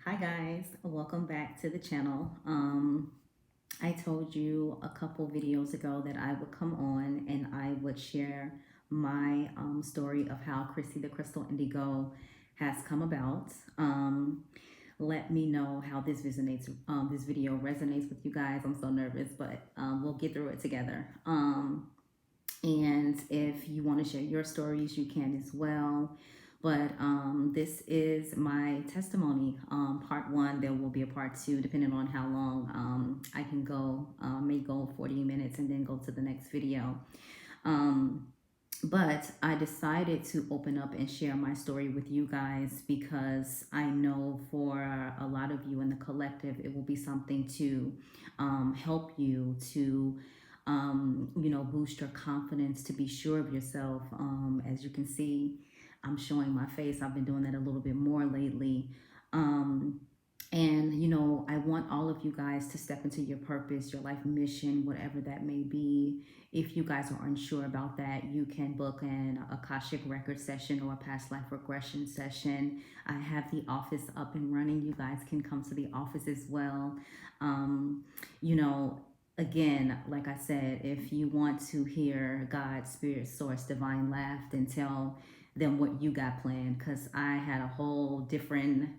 Hi guys, welcome back to the channel. I told you a couple videos ago that I would come on and I would share my story of how Chrissy the Crystal Indigo has come about. Let me know how this resonates. This video resonates with you guys. I'm so nervous, but we'll get through it together. And if you want to share your stories, you can as well. But this is my testimony, part one. There will be a part two, depending on how long I can go. May go 40 minutes and then go to the next video. But I decided to open up and share my story with you guys because I know for a lot of you in the collective, it will be something to help you to boost your confidence, to be sure of yourself. As you can see, I'm showing my face. I've been doing that a little bit more lately. And, I want all of you guys to step into your purpose, your life mission, whatever that may be. If you guys are unsure about that, you can book an Akashic record session or a past life regression session. I have the office up and running. You guys can come to the office as well. Again, like I said, if you want to hear God, Spirit, Source, Divine laugh, then tell them what you got planned, because I had a whole different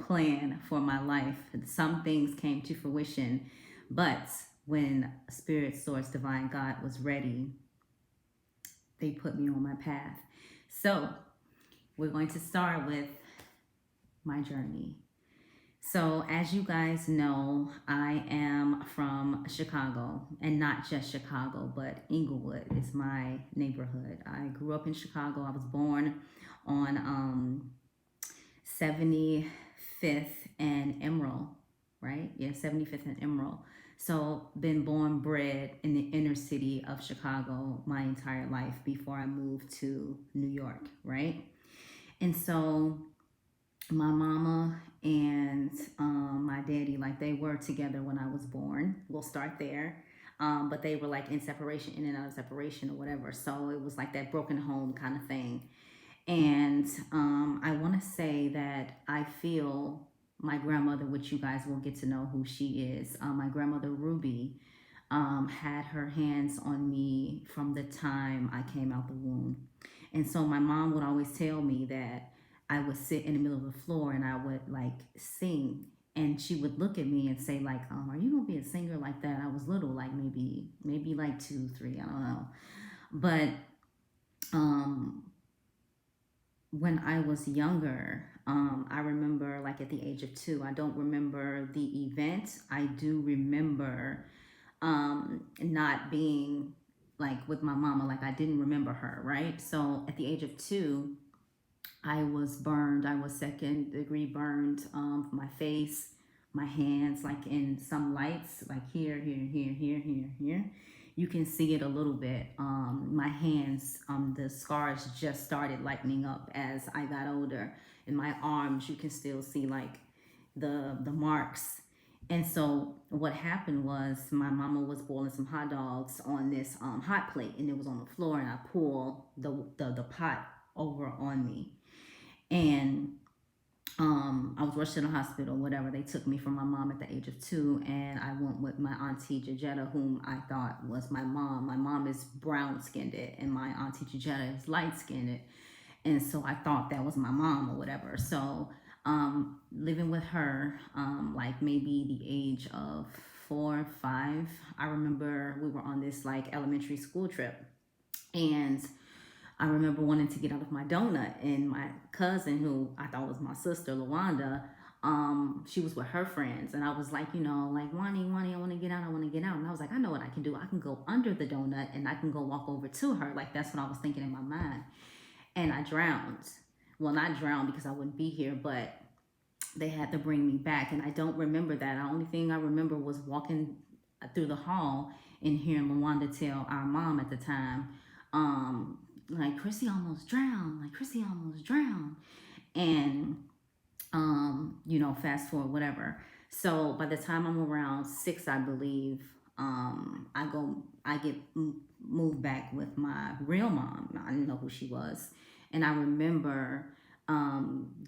plan for my life. Some things came to fruition, but when Spirit, Source, Divine, God was ready, they put me on my path. So we're going to start with my journey. So as you guys know, I am from Chicago, and not just Chicago, but Inglewood is my neighborhood. I grew up in Chicago. I was born on 75th and Emerald, right? Yeah, 75th and Emerald. So been born, bred in the inner city of Chicago my entire life before I moved to New York, right? And so my mama and my daddy, like, they were together when I was born. We'll start there. But they were like in separation, in and out of separation or whatever. So it was like that broken home kind of thing. And I want to say that I feel my grandmother, which you guys will get to know who she is, my grandmother Ruby, had her hands on me from the time I came out the womb. And so my mom would always tell me that I would sit in the middle of the floor and I would like sing. And she would look at me and say, like, are you gonna be a singer like that? I was little, like maybe like 2, 3, I don't know. But when I was younger, I remember, like, at the age of 2, I don't remember the event. I do remember not being like with my mama, like I didn't remember her, right? So at the age of 2, I was burned. I was 2nd-degree burned, my face, my hands, like in some lights, like here, here, here, here, here, here. You can see it a little bit. My hands, the scars just started lightening up as I got older. In my arms, you can still see like the marks. And so what happened was my mama was boiling some hot dogs on this hot plate, and it was on the floor, and I pulled the pot over on me. And I was rushed to the hospital, whatever. They took me from my mom at the age of 2, and I went with my auntie Jajetta, whom I thought was my mom. My mom is brown skinned, and my auntie Jajetta is light skinned, and so I thought that was my mom or whatever. So living with her, like maybe the age of 4 or 5, I remember we were on this like elementary school trip, and I remember wanting to get out of my donut, and my cousin, who I thought was my sister, Lawanda, she was with her friends, and I was like, like, Wani, I want to get out, and I was like, I know what I can do. I can go under the donut, and I can go walk over to her. Like, that's what I was thinking in my mind, and I drowned. Well, not drowned because I wouldn't be here, but they had to bring me back, and I don't remember that. The only thing I remember was walking through the hall and hearing Lawanda tell our mom at the time, like, Chrissy almost drowned, and fast forward, whatever. So by the time I'm around 6, I believe, I get moved back with my real mom. I didn't know who she was. And I remember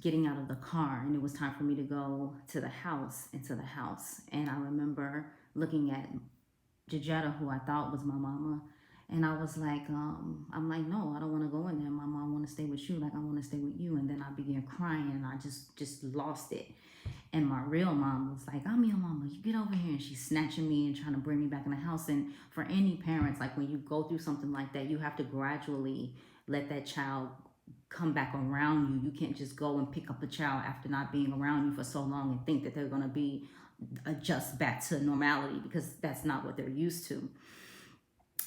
getting out of the car, and it was time for me to go to the house, into the house. And I remember looking at Jajetta, who I thought was my mama, and I was like, I'm like, no, I don't want to go in there. My mom want to stay with you. Like, I want to stay with you. And then I began crying, and I just lost it. And my real mom was like, I'm your mama. You get over here. And she's snatching me and trying to bring me back in the house. And for any parents, like when you go through something like that, you have to gradually let that child come back around you. You can't just go and pick up a child after not being around you for so long and think that they're going to be adjust back to normality, because that's not what they're used to.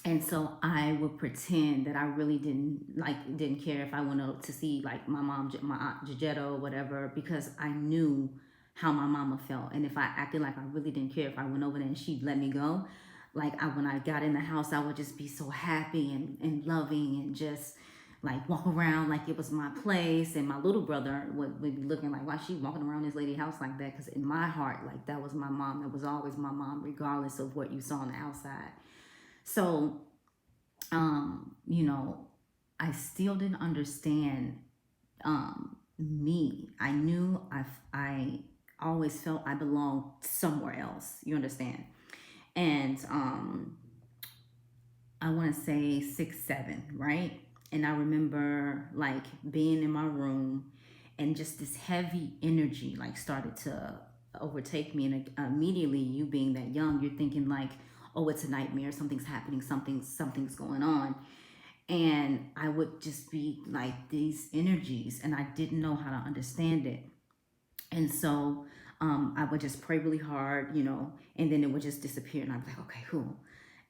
And so I would pretend that I really didn't care if I went out to see like my mom, my aunt Jajetta or whatever, because I knew how my mama felt. And if I acted like I really didn't care, if I went over there and she'd let me go, when I got in the house, I would just be so happy and loving, and just like walk around like it was my place. And my little brother would be looking like, why she walking around this lady house like that? Because in my heart, like, that was my mom. That was always my mom, regardless of what you saw on the outside. So, you know, I still didn't understand me. I knew I always felt I belonged somewhere else. You understand? And I want to say 6, 7, right? And I remember like being in my room, and just this heavy energy like started to overtake me. And immediately, you being that young, you're thinking like, oh, it's a nightmare. Something's happening. Something's going on. And I would just be like these energies, and I didn't know how to understand it. And so I would just pray really hard, and then it would just disappear. And I'd be like, okay, cool.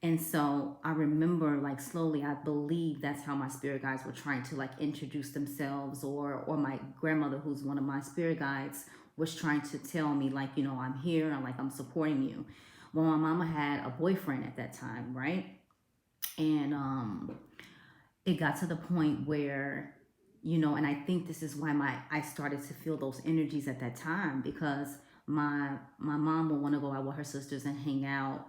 And so I remember like slowly, I believe that's how my spirit guides were trying to like introduce themselves, or my grandmother, who's one of my spirit guides, was trying to tell me like, I'm here, and like, I'm supporting you. Well, my mama had a boyfriend at that time, right? And it got to the point where, and I think this is why I started to feel those energies at that time, because my mom would want to go out with her sisters and hang out,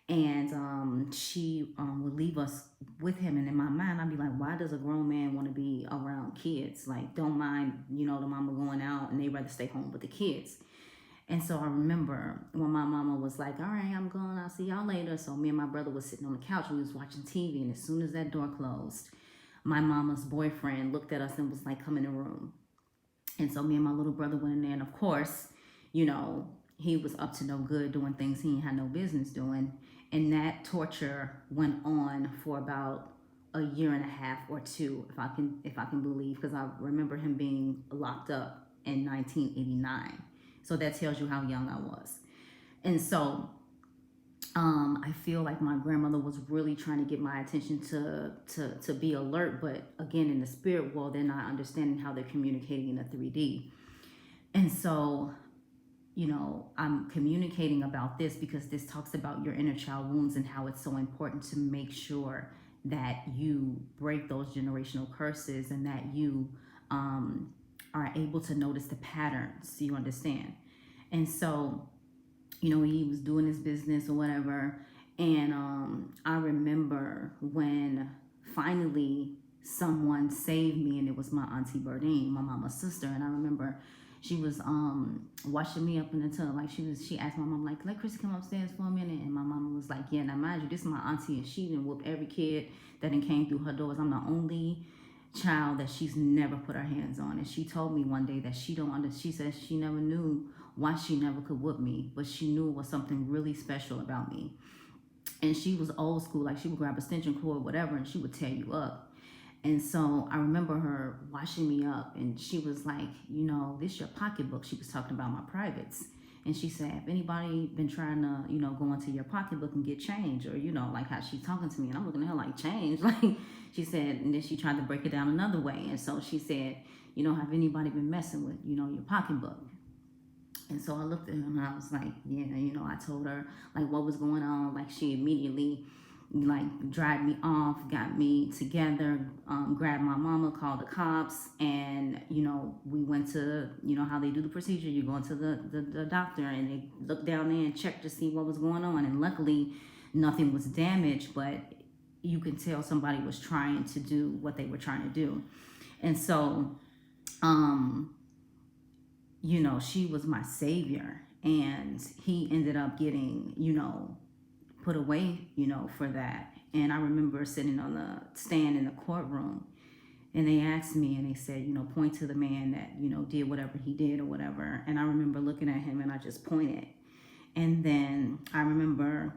and she would leave us with him. And in my mind, I'd be like, why does a grown man want to be around kids? Like, don't mind, the mama going out, and they rather stay home with the kids. And so I remember when my mama was like, all right, I'm going, I'll see y'all later. So me and my brother was sitting on the couch, we was watching TV, and as soon as that door closed, my mama's boyfriend looked at us and was like, come in the room. And so me and my little brother went in there, and of course, he was up to no good, doing things he ain't had no business doing. And that torture went on for about a year and a half or two, if I can believe, because I remember him being locked up in 1989. So that tells you how young I was. And so I feel like my grandmother was really trying to get my attention to be alert. But again, in the spirit world, they're not understanding how they're communicating in a 3D. And so, I'm communicating about this because this talks about your inner child wounds, and how it's so important to make sure that you break those generational curses, and that you are able to notice the patterns. You understand? And so, he was doing his business or whatever. And I remember when finally someone saved me, and it was my auntie Berdine, my mama's sister. And I remember she was washing me up in the tub. Like, she asked my mom, like, let Chrissy come upstairs for a minute. And my mama was like, yeah, now mind you, this is my auntie, and she done whooped every kid that done came through her doors. I'm the only child that she's never put her hands on. And she told me one day that she says she never knew why she never could whoop me, but she knew it was something really special about me. And she was old school, like she would grab a extension cord, whatever, and she would tear you up. And so I remember her washing me up, and she was like, this your pocketbook. She was talking about my privates. And she said, if anybody been trying to, go into your pocketbook and get change, or, like how she's talking to me, and I'm looking at her like, change? Like, she said, and then she tried to break it down another way. And so she said, have anybody been messing with, your pocketbook? And so I looked at her, and I was like, yeah, I told her like what was going on. Like, she immediately like dried me off, got me together, grabbed my mama, called the cops, and we went to how they do the procedure. You go into the doctor, and they look down there and check to see what was going on. And luckily nothing was damaged, but you can tell somebody was trying to do what they were trying to do. And so um, you know, she was my savior, and he ended up getting, you know, put away, you know, for that. And I remember sitting on the stand in the courtroom, and they asked me, and they said, you know, point to the man that, you know, did whatever he did or whatever. And I remember looking at him, and I just pointed. And then I remember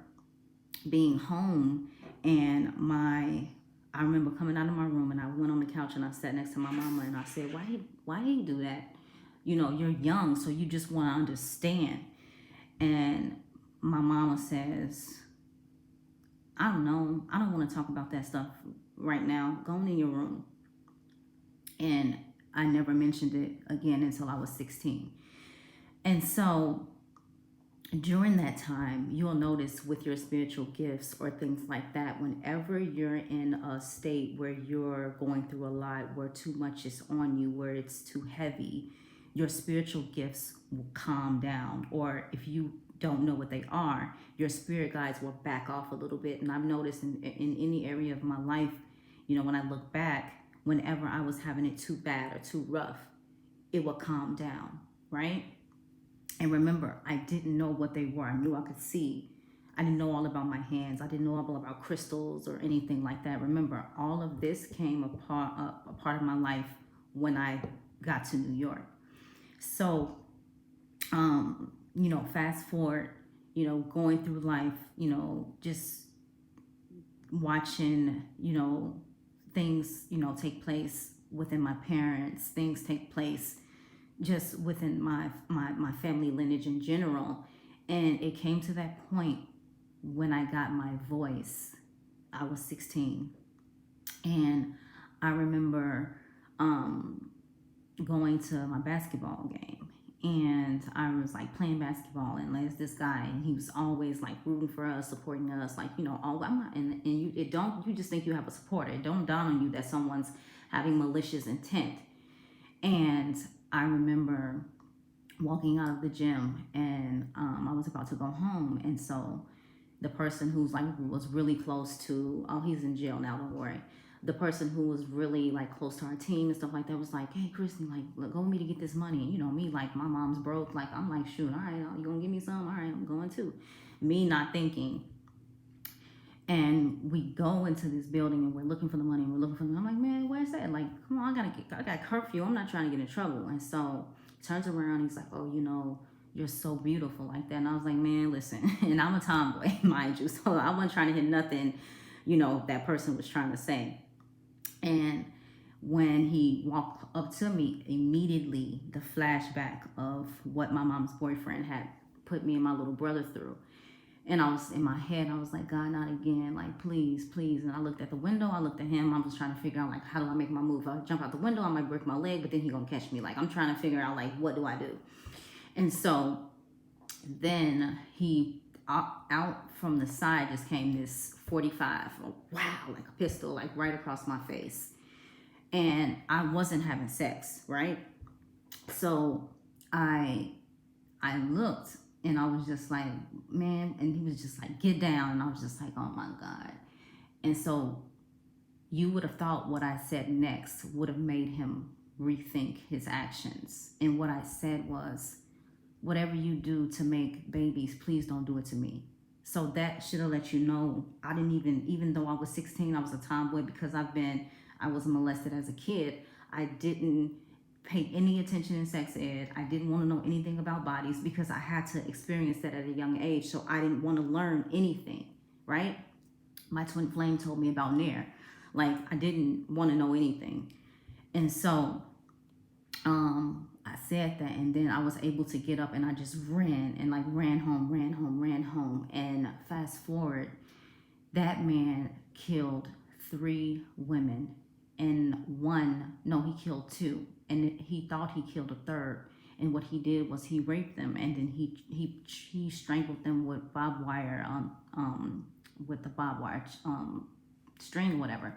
being home, and I remember coming out of my room, and I went on the couch and I sat next to my mama, and I said, why do you do that? You know, you're young, so you just want to understand. And my mama says, I don't know, I don't want to talk about that stuff right now. Go in your room. And I never mentioned it again until I was 16. And so during that time, you'll notice with your spiritual gifts or things like that, whenever you're in a state where you're going through a lot, where too much is on you, where it's too heavy, your spiritual gifts will calm down. Or if you don't know what they are, your spirit guides will back off a little bit. And I've noticed in any area of my life, you know, when I look back, whenever I was having it too bad or too rough, it would calm down, right? And remember, I didn't know what they were. I knew I could see. I didn't know all about my hands. I didn't know all about crystals or anything like that. Remember, all of this came a part of my life when I got to New York. So, you know, fast forward, you know, going through life, you know, just watching, you know, things, you know, take place within my parents, things take place just within my family lineage in general. And it came to that point when I got my voice. I was 16. And I remember going to my basketball game. And I was like playing basketball, and there's this guy, and he was always like rooting for us, supporting us, like, you know, all I'm not, and you just think you have a supporter. It don't dawn on you that someone's having malicious intent. And I remember walking out of the gym, and I was about to go home. And so the person who's like was really close to, oh, he's in jail now, don't worry. The person who was really like close to our team and stuff like that was like, hey, Christy, like, look, go with me to get this money. And you know, me, like, my mom's broke. Like, I'm like, shoot, all right, you gonna give me some? All right, I'm going too. Me not thinking. And we go into this building, and we're looking for the money, and we're looking for them. I'm like, man, where's that? Like, come on, I got curfew. I'm not trying to get in trouble. And so he turns around, he's like, oh, you know, you're so beautiful like that. And I was like, man, listen, and I'm a tomboy, mind you. So I wasn't trying to hit nothing, you know, that person was trying to say. And when he walked up to me, immediately the flashback of what my mom's boyfriend had put me and my little brother through. And I was in my head, I was like, God, not again. Like, please, please. And I looked at the window, I looked at him. I was trying to figure out, like, how do I make my move? If I jump out the window, I might break my leg, but then he gonna catch me. Like, I'm trying to figure out, like, what do I do? And so then he, out from the side just came this 45. Wow, like a pistol, like right across my face. And I wasn't having sex, right? So I looked, and I was just like, man, and he was just like, get down. And I was just like, oh my God. And so you would have thought what I said next would have made him rethink his actions. And what I said was, whatever you do to make babies, please don't do it to me. So that should have let you know, I didn't even though I was 16, I was a tomboy, because I was molested as a kid. I didn't pay any attention in sex ed. I didn't want to know anything about bodies, because I had to experience that at a young age. So I didn't want to learn anything, right? My twin flame told me about Nair. Like, I didn't want to know anything. And so I said that, and then I was able to get up, and I just ran, and like ran home. And fast forward, that man killed 3 women, and he killed 2. And he thought he killed a third. And what he did was he raped them, and then he strangled them with barbed wire, with the barbed wire string or whatever.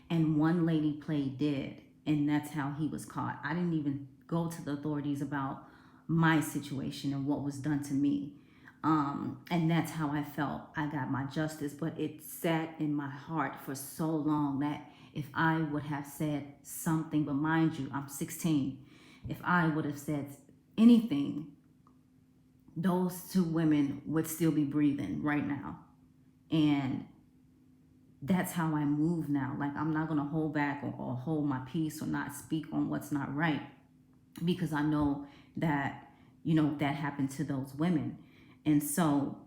And one lady played dead, and that's how he was caught. I didn't even go to the authorities about my situation and what was done to me. And that's how I felt I got my justice. But it sat in my heart for so long that if I would have said something, but mind you, I'm 16. If I would have said anything, those two women would still be breathing right now. And that's how I move now. Like, I'm not going to hold back or hold my peace or not speak on what's not right, because I know that, that happened to those women. And so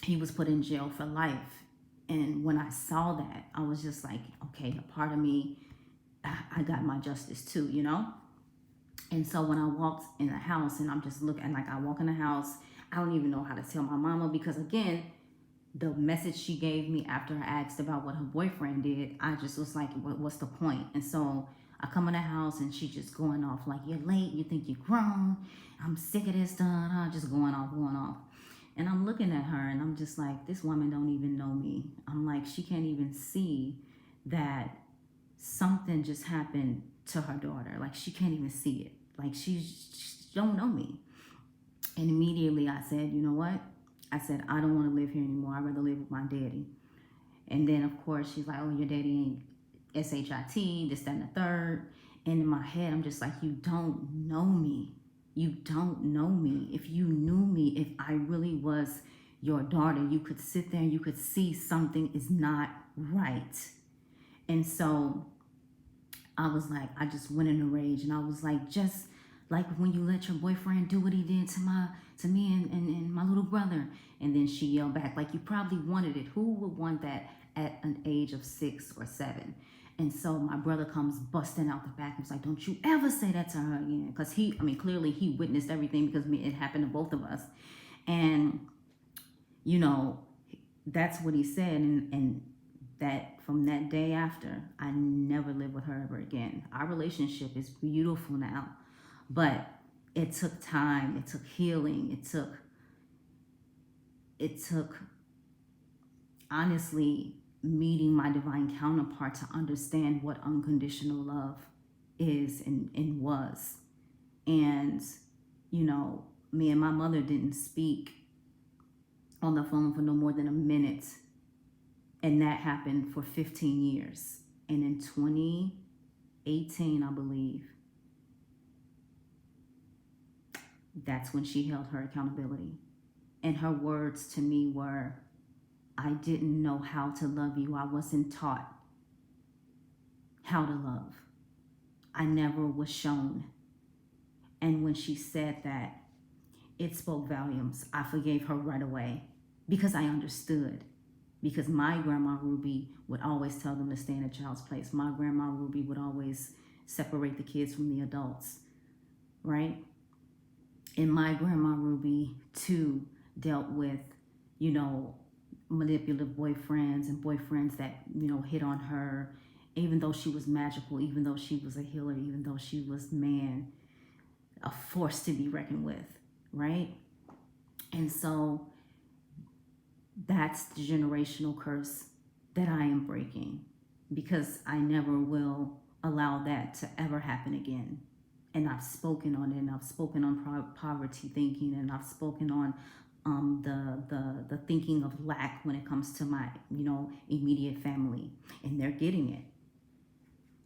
he was put in jail for life. And when I saw that, I was just like, okay, a part of me, I got my justice too, And so when I walked in the house and I'm just looking, like I walk in the house, I don't even know how to tell my mama, because again, the message she gave me after I asked about what her boyfriend did, I just was like, what's the point? And so I come in the house and she just going off like, you're late, you think you're grown, I'm sick of this, just going off. And I'm looking at her and I'm just like, this woman don't even know me. I'm like, she can't even see that something just happened to her daughter. Like, she can't even see it. Like, she don't know me. And immediately I said, you know what? I said, I don't want to live here anymore. I'd rather live with my daddy. And then, of course, she's like, oh, your daddy ain't SHIT, this, that, and the third. And in my head, I'm just like, you don't know me. You don't know me. If you knew me, if I really was your daughter, you could sit there and you could see something is not right. And so I was like, I just went in a rage, and I was like, just like when you let your boyfriend do what he did to me and my little brother. And then she yelled back, like, you probably wanted it. Who would want that at an age of 6 or 7? And so my brother comes busting out the back and was like, don't you ever say that to her again. Because clearly he witnessed everything, because it happened to both of us. And, that's what he said. And that from that day after, I never lived with her ever again. Our relationship is beautiful now, but it took time. It took healing. It took honestly meeting my divine counterpart to understand what unconditional love is and was. And, me and my mother didn't speak on the phone for no more than a minute. And that happened for 15 years. And in 2018, I believe, that's when she held her accountability. And her words to me were, I didn't know how to love you. I wasn't taught how to love. I never was shown. And when she said that, it spoke volumes. I forgave her right away because I understood. Because my grandma Ruby would always tell them to stay in a child's place. My grandma Ruby would always separate the kids from the adults, right? And my grandma Ruby, too, dealt with, manipulative boyfriends and boyfriends that, hit on her, even though she was magical, even though she was a healer, even though she was, a force to be reckoned with, right? And so that's the generational curse that I am breaking, because I never will allow that to ever happen again. And I've spoken on it, and I've spoken on poverty thinking, and I've spoken on the thinking of lack when it comes to my, immediate family, and they're getting it.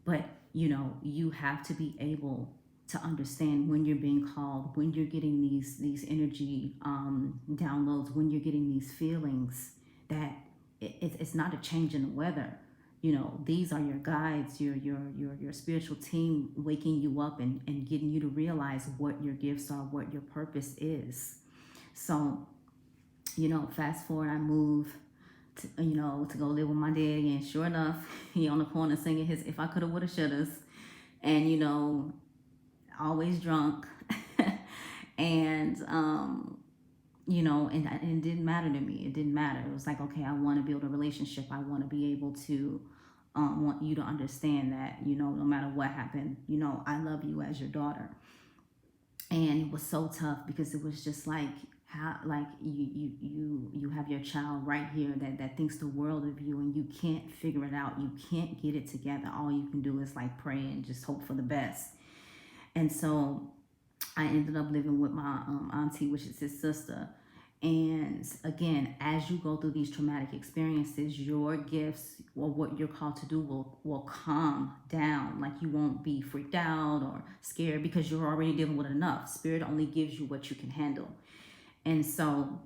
But, you have to be able to understand when you're being called, when you're getting these energy downloads, when you're getting these feelings, that it's not a change in the weather. These are your guides, your spiritual team waking you up and getting you to realize what your gifts are, what your purpose is. So, fast forward, I move to, to go live with my daddy, and sure enough, he on the corner singing his "If I Coulda, Woulda, Shouldas," and always drunk, and and it didn't matter to me. It didn't matter. It was like, okay, I want to build a relationship. I want to be able to want you to understand that, no matter what happened, I love you as your daughter. And it was so tough, because it was just like, how, like, you have your child right here that thinks the world of you, and you can't figure it out. You can't get it together. All you can do is like pray and just hope for the best. And so I ended up living with my auntie, which is his sister. And again, as you go through these traumatic experiences, your gifts or what you're called to do will calm down. Like you won't be freaked out or scared because you're already dealing with enough. Spirit only gives you what you can handle. And so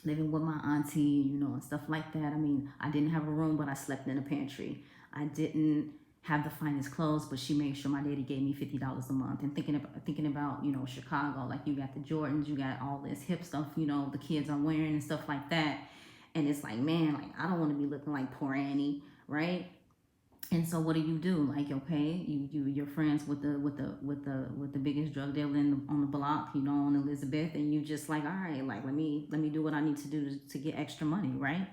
living with my auntie, and stuff like that. I mean, I didn't have a room, but I slept in a pantry. I didn't have the finest clothes, but she made sure my daddy gave me $50 a month. And thinking about Chicago, like you got the Jordans, you got all this hip stuff, the kids are wearing and stuff like that. And it's like, man, like I don't want to be looking like poor Annie, right? And so what do? Like, okay, you're friends with the biggest drug dealer on the block, on Elizabeth, and you just like, all right, like let me do what I need to do to get extra money, right?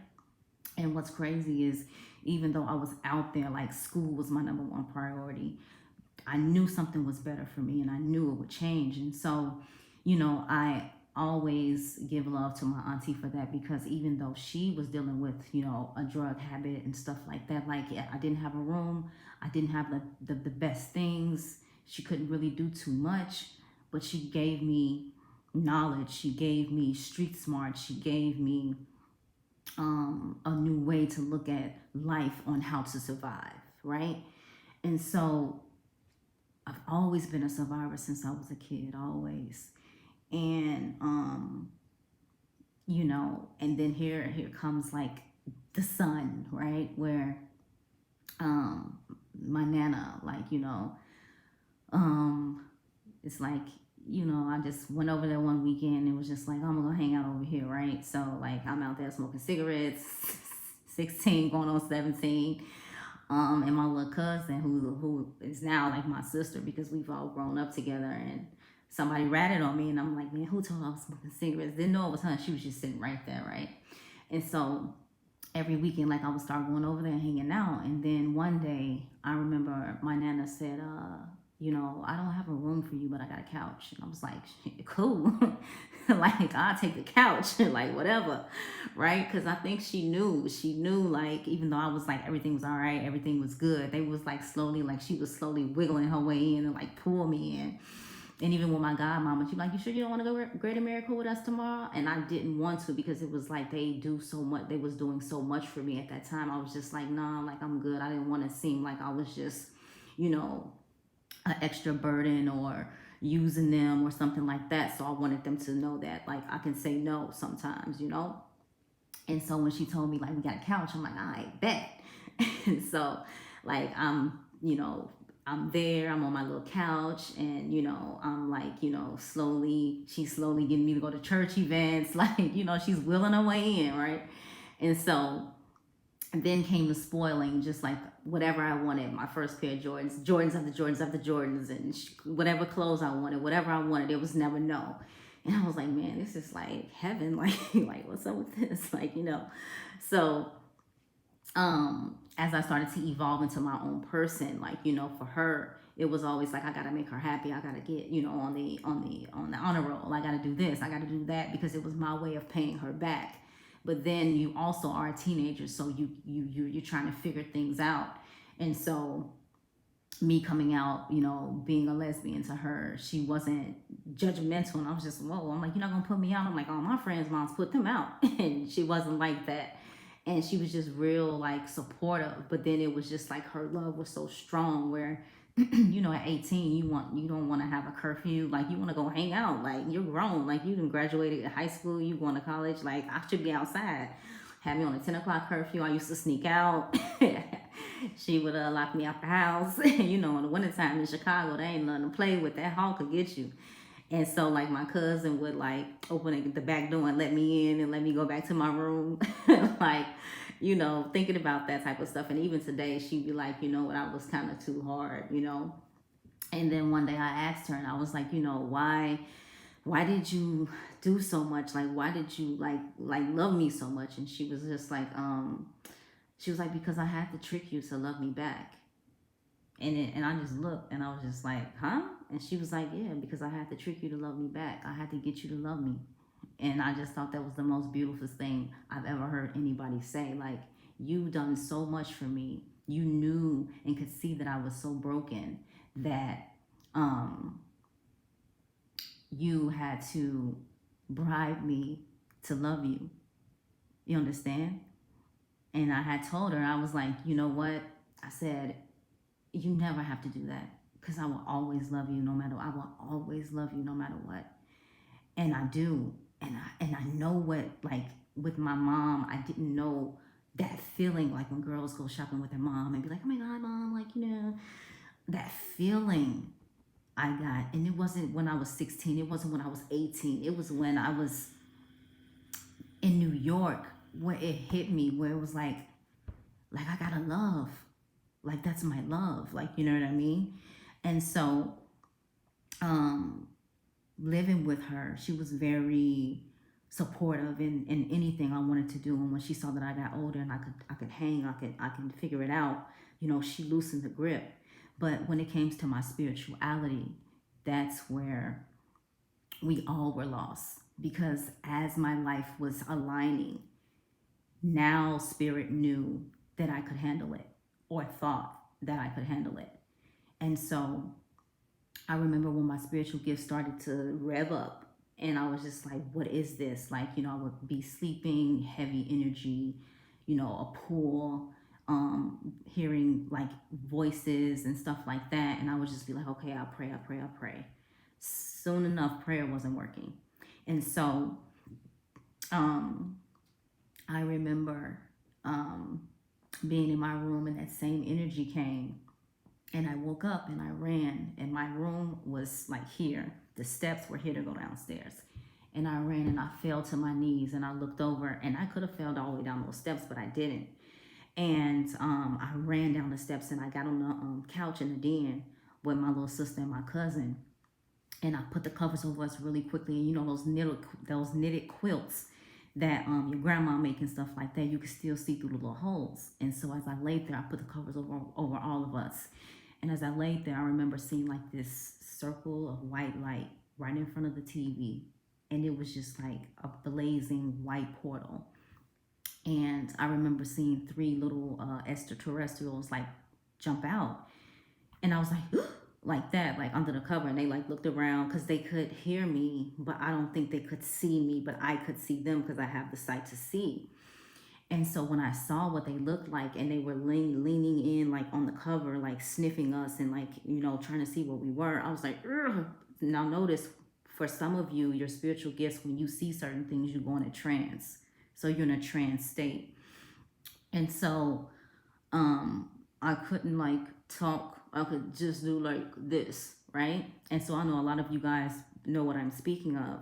And what's crazy is even though I was out there, like school was my number one priority. I knew something was better for me and I knew it would change. And so, I always give love to my auntie for that because even though she was dealing with, a drug habit and stuff like that, like yeah, I didn't have a room, I didn't have the best things. She couldn't really do too much, but she gave me knowledge. She gave me street smart. She gave me a new way to look at life on how to survive, right? And so I've always been a survivor since I was a kid, always. And and then here comes like the sun, right? Where my nana, like, it's like, I just went over there one weekend. It was just like, I'm gonna hang out over here, right? So like I'm out there smoking cigarettes, 16 going on 17. And my little cousin who is now like my sister because we've all grown up together, and somebody ratted on me and I'm like, man, who told her I was smoking cigarettes? Didn't know it was her. She was just sitting right there, right? And so every weekend, like I would start going over there and hanging out. And then one day I remember my nana said, I don't have a room for you, but I got a couch. And I was like, cool. Like, I'll take the couch, like, whatever. Right? Because I think she knew, like, even though I was like, everything was all right, everything was good. They was like slowly, like, she was slowly wiggling her way in and like pull me in. And even with my godmama, she's like, you sure you don't want to go Great America with us tomorrow? And I didn't want to because it was like they do so much. They was doing so much for me at that time. I was just like, nah, like I'm good. I didn't want to seem like I was just, an extra burden or using them or something like that. So I wanted them to know that like I can say no sometimes. And so when she told me like we got a couch, I'm like, I bet. And so like I'm there, I'm on my little couch, and I'm like, she's slowly getting me to go to church events, like, she's willing her way in, right? And so then came the spoiling, just like whatever I wanted. My first pair of Jordans after Jordans after Jordans, and whatever clothes I wanted, whatever I wanted, it was never no. And I was like, man, this is like heaven. Like what's up with this? So as I started to evolve into my own person, like, for her, it was always like I gotta make her happy. I gotta get, on the honor roll. I gotta do this. I gotta do that because it was my way of paying her back. But then you also are a teenager, so you're trying to figure things out. And so me coming out, being a lesbian to her, she wasn't judgmental, and I was just, whoa. I'm like, you're not gonna put me out? I'm like, all my friends' moms put them out, and she wasn't like that. And she was just real like supportive. But then it was just like her love was so strong where at 18 you don't want to have a curfew. Like you want to go hang out. Like you're grown. Like you done graduated high school, you going to college. Like I should be outside. Had me on a 10 o'clock curfew. I used to sneak out. She would lock me out the house. In the wintertime in Chicago, there ain't nothing to play with. That hall could get you. And so like my cousin would like open the back door and let me in and let me go back to my room. Like, thinking about that type of stuff. And even today she'd be like, what, I was kind of too hard. And then one day I asked her and I was like, why did you do so much? Like, why did you like love me so much? And she was just like, because I had to trick you to love me back. And I just looked and I was just like, huh? And she was like, yeah, because I had to trick you to love me back. I had to get you to love me. And I just thought that was the most beautiful thing I've ever heard anybody say. Like, you've done so much for me. You knew and could see that I was so broken that you had to bribe me to love you. You understand? And I had told her, I was like, you know what? I said, you never have to do that because I will always love you no matter. I will always love you no matter what. And I do. And I know what, like, with my mom, I didn't know that feeling, like when girls go shopping with their mom and be like, oh my God, mom, like, that feeling I got. And it wasn't when I was 16, it wasn't when I was 18, it was when I was in New York, where it hit me, where it was like I gotta love, like that's my love, like, you know what I mean? And so um living with her, she was very supportive in anything I wanted to do. And when she saw that I got older and I could hang, I can figure it out, she loosened the grip. But when it came to my spirituality, that's where we all were lost, because as my life was aligning, now spirit knew that I could handle it, or thought that I could handle it. And so I remember when my spiritual gift started to rev up, and I was just like, what is this? Like, I would be sleeping, heavy energy, a pool, hearing like voices and stuff like that. And I would just be like, okay, I'll pray, I'll pray, I'll pray. Soon enough, prayer wasn't working. And so I remember being in my room, and that same energy came. And I woke up and I ran, and my room was like here. The steps were here to go downstairs. And I ran and I fell to my knees, and I looked over, and I could have fell all the way down those steps, but I didn't. And I ran down the steps, and I got on the couch in the den with my little sister and my cousin. And I put the covers over us really quickly. And those knitted quilts that your grandma make and stuff like that, you can still see through the little holes. And so as I laid there, I put the covers over all of us. And as I laid there, I remember seeing like this circle of white light right in front of the TV. And it was just like a blazing white portal. And I remember seeing 3 little extraterrestrials like jump out. And I was like, like that, like under the cover. And they like looked around because they could hear me, but I don't think they could see me, but I could see them because I have the sight to see. And so when I saw what they looked like, and they were leaning in like on the cover, like sniffing us and like, trying to see what we were, I was like, ugh. Now notice, for some of you, your spiritual gifts, when you see certain things, you go in a trance. So you're in a trance state. And so I couldn't like talk. I could just do like this, right? And so I know a lot of you guys know what I'm speaking of.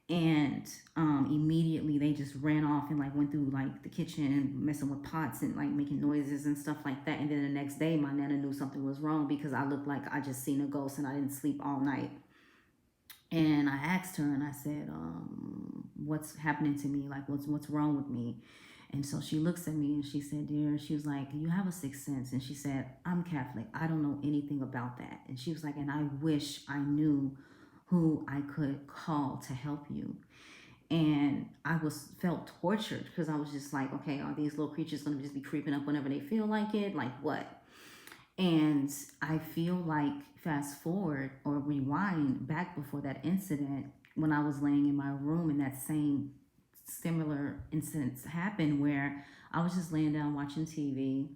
And immediately they just ran off and like went through like the kitchen, messing with pots and like making noises and stuff like that. And then the next day, my nana knew something was wrong, because I looked like I just seen a ghost and I didn't sleep all night. And I asked her, and I said, what's happening to me? Like, what's wrong with me? And so she looks at me and she said, dear, she was like, you have a sixth sense. And she said, I'm Catholic. I don't know anything about that. And she was like, and I wish I knew who I could call to help you. And I felt tortured, because I was just like, okay, are these little creatures going to just be creeping up whenever they feel like it? Like what? And I feel like, fast forward or rewind back before that incident, when I was laying in my room and that same similar incidents happened, where I was just laying down watching TV,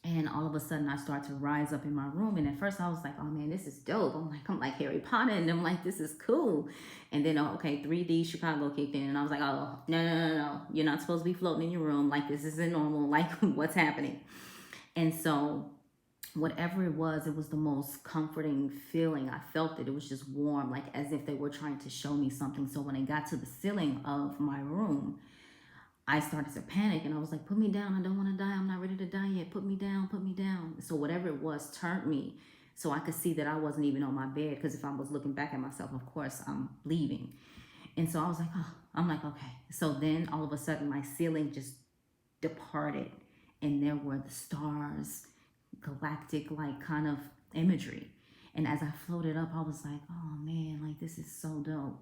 and all of a sudden I start to rise up in my room. And at first I was like, oh man, this is dope. I'm like Harry Potter, and I'm like, this is cool. And then, okay, 3D Chicago kicked in, and I was like, oh, no. You're not supposed to be floating in your room. Like, this isn't normal. Like, what's happening? And so whatever it was the most comforting feeling. I felt it. It was just warm, like as if they were trying to show me something. So when it got to the ceiling of my room, I started to panic, and I was like, put me down. I don't want to die. I'm not ready to die yet. Put me down. Put me down. So whatever it was turned me, so I could see that I wasn't even on my bed, because if I was looking back at myself, of course, I'm leaving. And so I was like, oh, I'm like, okay. So then all of a sudden my ceiling just departed, and there were the stars, galactic like kind of imagery. And as I floated up, I was like, oh man, like this is so dope.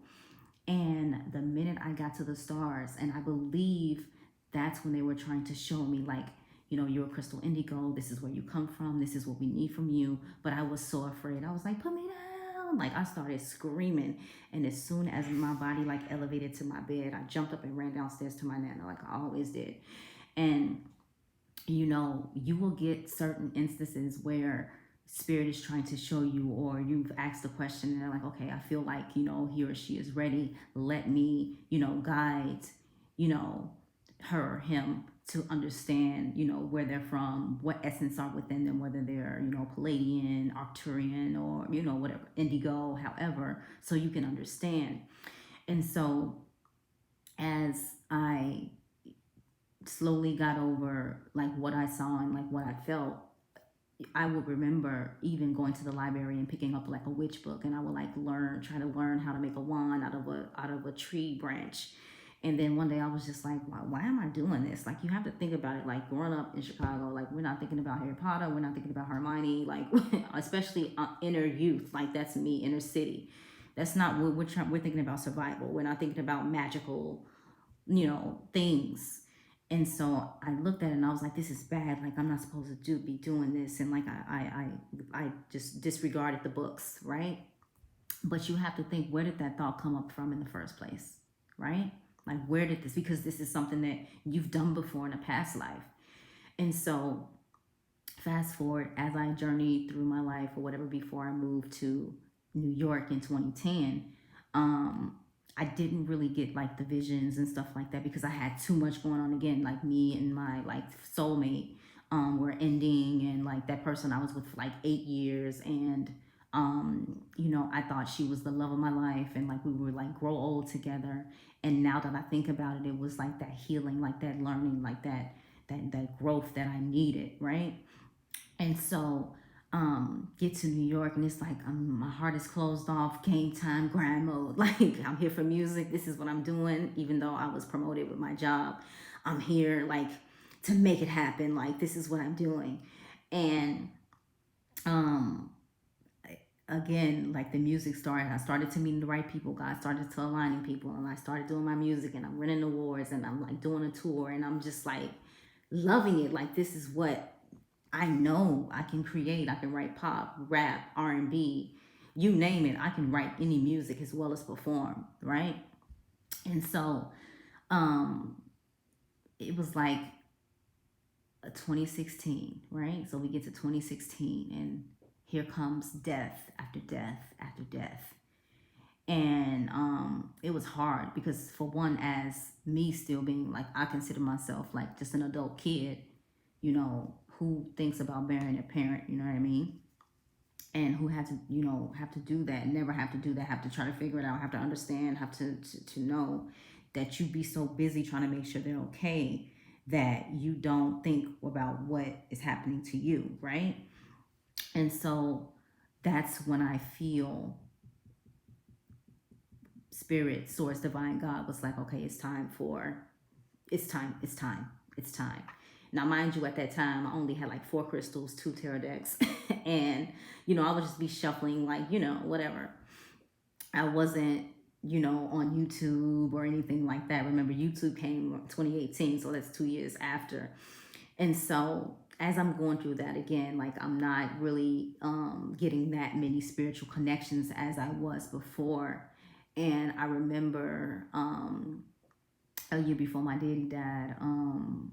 And the minute I got to the stars, and I believe that's when they were trying to show me, like, you're a crystal indigo, this is where you come from, this is what we need from you. But I was so afraid. I was like, put me Like I started screaming. And as soon as my body like elevated to my bed, I jumped up and ran downstairs to my nana, like I always did. And you will get certain instances where spirit is trying to show you, or you've asked a question and they're like, okay, I feel like, he or she is ready. Let me, guide, you know, her or him to understand, where they're from, what essence are within them, whether they're, Palladian, Arcturian, or, whatever, indigo, however, so you can understand. And so as I slowly got over like what I saw and like what I felt, I would remember even going to the library and picking up like a witch book, and I would like try to learn how to make a wand out of a tree branch. And then one day I was just like, why am I doing this? Like, you have to think about it. Like, growing up in Chicago, like, we're not thinking about Harry Potter, we're not thinking about Hermione, like, especially inner youth. Like, that's me, inner city. That's not what we're thinking about. Survival. We're not thinking about magical, things. And so I looked at it and I was like, this is bad. Like, I'm not supposed to be doing this. And like, I just disregarded the books, right? But you have to think, where did that thought come up from in the first place, right? Like, where did this, because this is something that you've done before in a past life. And so fast forward, as I journeyed through my life or whatever, before I moved to New York in 2010, I didn't really get like the visions and stuff like that because I had too much going on. Again, like, me and my like soulmate were ending, and like that person I was with for like 8 years, and I thought she was the love of my life, and like we were like grow old together. And now that I think about it, it was like that healing, like that learning, like that growth that I needed, right? And so get to New York, and it's like my heart is closed off, game time, grind mode. Like, I'm here for music. This is what I'm doing. Even though I was promoted with my job, I'm here like to make it happen. Like, this is what I'm doing. And um, again, like, the music started. I started to meet the right people. God started to aligning people, and I started doing my music, and I'm winning awards, and I'm like doing a tour, and I'm just like loving it. Like, this is what I know I can create. I can write pop, rap, R&B, you name it. I can write any music as well as perform, right? And so um, it was like a 2016, right? So we get to 2016, and here comes death after death after death. And it was hard because, for one, as me still being like, I consider myself like just an adult kid, who thinks about bearing a parent, you know what I mean? And who had to, have to do that, never have to do that, have to try to figure it out, have to understand, have to know that you be so busy trying to make sure they're okay that you don't think about what is happening to you, right? And so that's when I feel spirit, source, divine, God was like, okay, it's time. Now, mind you, at that time, I only had like 4 crystals, 2 tarot decks, and, I would just be shuffling, like, whatever. I wasn't, on YouTube or anything like that. Remember, YouTube came 2018, so that's 2 years after. And so as I'm going through that again, like, I'm not really getting that many spiritual connections as I was before. And I remember a year before my daddy died,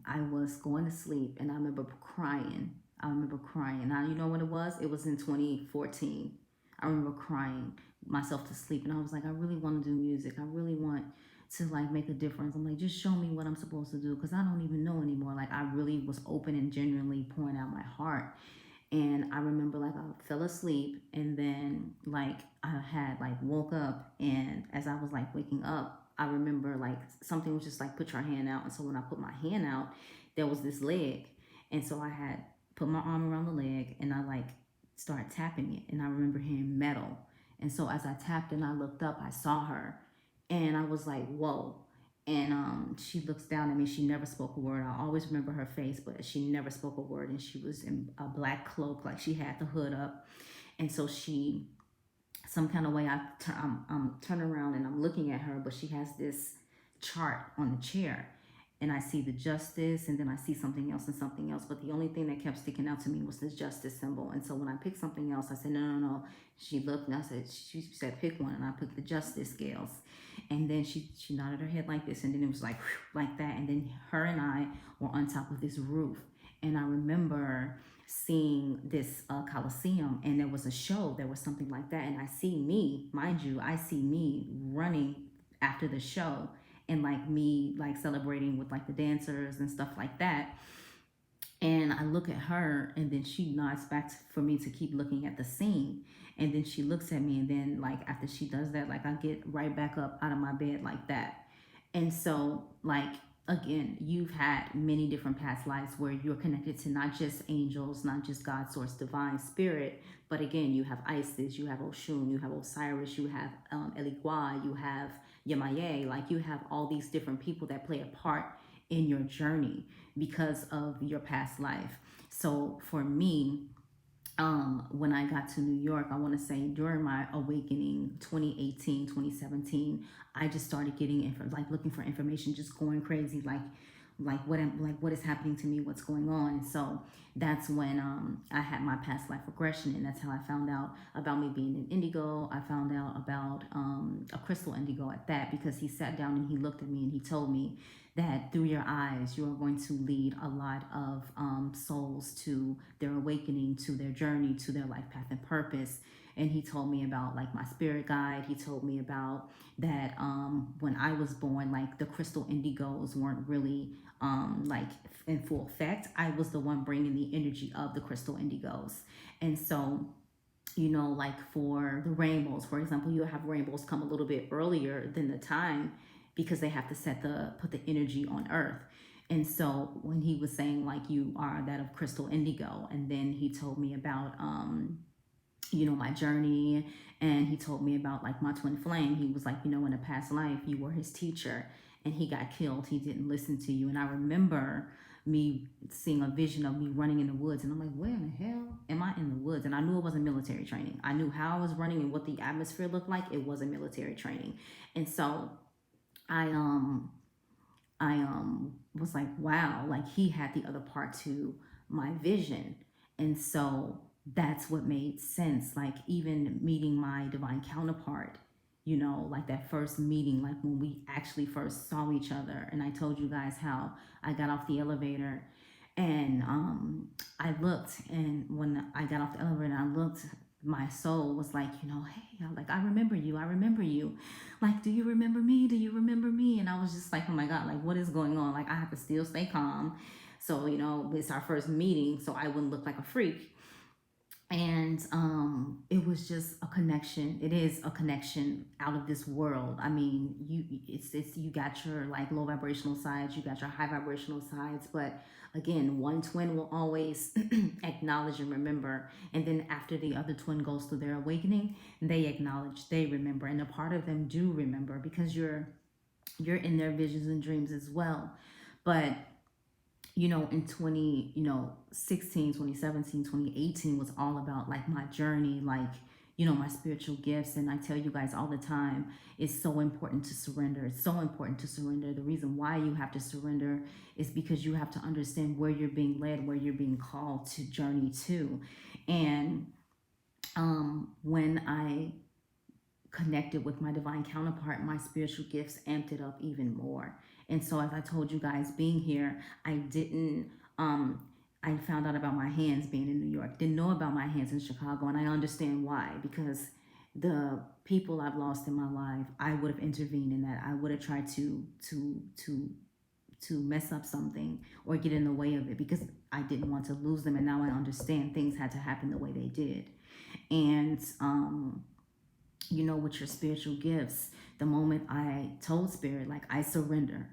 I was going to sleep, and I remember crying. Now, you know what it was? It was in 2014. I remember crying myself to sleep, and I was like, I really want to do music. I really want to like make a difference. I'm like, just show me what I'm supposed to do, because I don't even know anymore. Like, I really was open and genuinely pouring out my heart. And I remember like I fell asleep, and then like I had like woke up, and as I was like waking up, I remember like something was just like, put your hand out. And so when I put my hand out, there was this leg. And so I had put my arm around the leg, and I like started tapping it, and I remember hearing metal. And so as I tapped and I looked up, I saw her, and I was like, whoa. And she looks down at me. She never spoke a word. I always remember her face, but she never spoke a word. And she was in a black cloak, like she had the hood up. And so she, some kind of way, I'm turning around and I'm looking at her, but she has this chart on the chair. and I see the justice, and then I see something else and something else. But the only thing that kept sticking out to me was this justice symbol. And so when I picked something else, I said, no, no, no. She looked and I said, she said, pick one. And I picked the justice scales. And then she nodded her head like this. And then it was like, whew, like that. And then her and I were on top of this roof. And I remember seeing this Coliseum, and there was a show, there was something like that. And I see me, mind you, I see me running after the show, and like me like celebrating with like the dancers and stuff like that. And I look at her, and then she nods back for me to keep looking at the scene. And then she looks at me, and then like after she does that, like I get right back up out of my bed like that. And so, like, again, you've had many different past lives where you're connected to not just angels, not just God, source, divine spirit, but again, you have Isis, you have Oshun, you have Osiris, you have Eligua, you have Yemaye. Like, you have all these different people that play a part in your journey because of your past life. So for me, when I got to New York, I want to say during my awakening, 2018, 2017, I just started getting like looking for information, just going crazy, like what is happening to me, what's going on. And so that's when I had my past life regression, and that's how I found out about me being an indigo. I found out about a crystal indigo at that, because he sat down and he looked at me and he told me that through your eyes, you are going to lead a lot of souls to their awakening, to their journey, to their life path and purpose. And he told me about like my spirit guide. He told me about that when I was born, like the crystal indigos weren't really like in full effect. I was the one bringing the energy of the crystal indigos. And so, you know, like for the rainbows, for example, you'll have rainbows come a little bit earlier than the time, because they have to put the energy on earth. And so when he was saying like you are that of crystal indigo, and then he told me about you know, my journey, and he told me about like my twin flame. He was like, you know, in a past life you were his teacher and he got killed, he didn't listen to you. And I remember me seeing a vision of me running in the woods, and I'm like, where in the hell am I in the woods? And I knew it wasn't military training. I knew how I was running and what the atmosphere looked like. It wasn't military training. And so I was like, wow, like he had the other part to my vision. And so that's what made sense. Like even meeting my divine counterpart, you know, like that first meeting, like when we actually first saw each other. And I told you guys how I got off the elevator, and I looked, and when I got off the elevator and I looked, my soul was like, you know, hey, like, I remember you. I remember you. Like, do you remember me? Do you remember me? And I was just like, oh my God, like, what is going on? Like, I have to still stay calm. So, you know, it's our first meeting, so I wouldn't look like a freak. And it was just a connection. It is a connection out of this world. I mean, it's you got your like low vibrational sides, you got your high vibrational sides, but again, one twin will always acknowledge and remember, and then after the other twin goes through their awakening, they acknowledge, they remember, and a part of them do remember, because you're in their visions and dreams as well. But you know, in 16, 2017, 2018 was all about like my journey, like, you know, my spiritual gifts. And I tell you guys all the time, it's so important to surrender. It's so important to surrender. The reason why you have to surrender is because you have to understand where you're being led, where you're being called to journey to. And when I connected with my divine counterpart, my spiritual gifts amped it up even more. And so, as I told you guys, being here, I didn't, I found out about my hands being in New York, didn't know about my hands in Chicago, and I understand why, because the people I've lost in my life, I would have intervened in that. I would have tried to mess up something or get in the way of it, because I didn't want to lose them. And now I understand things had to happen the way they did. And you know, with your spiritual gifts, the moment I told spirit, like, I surrender,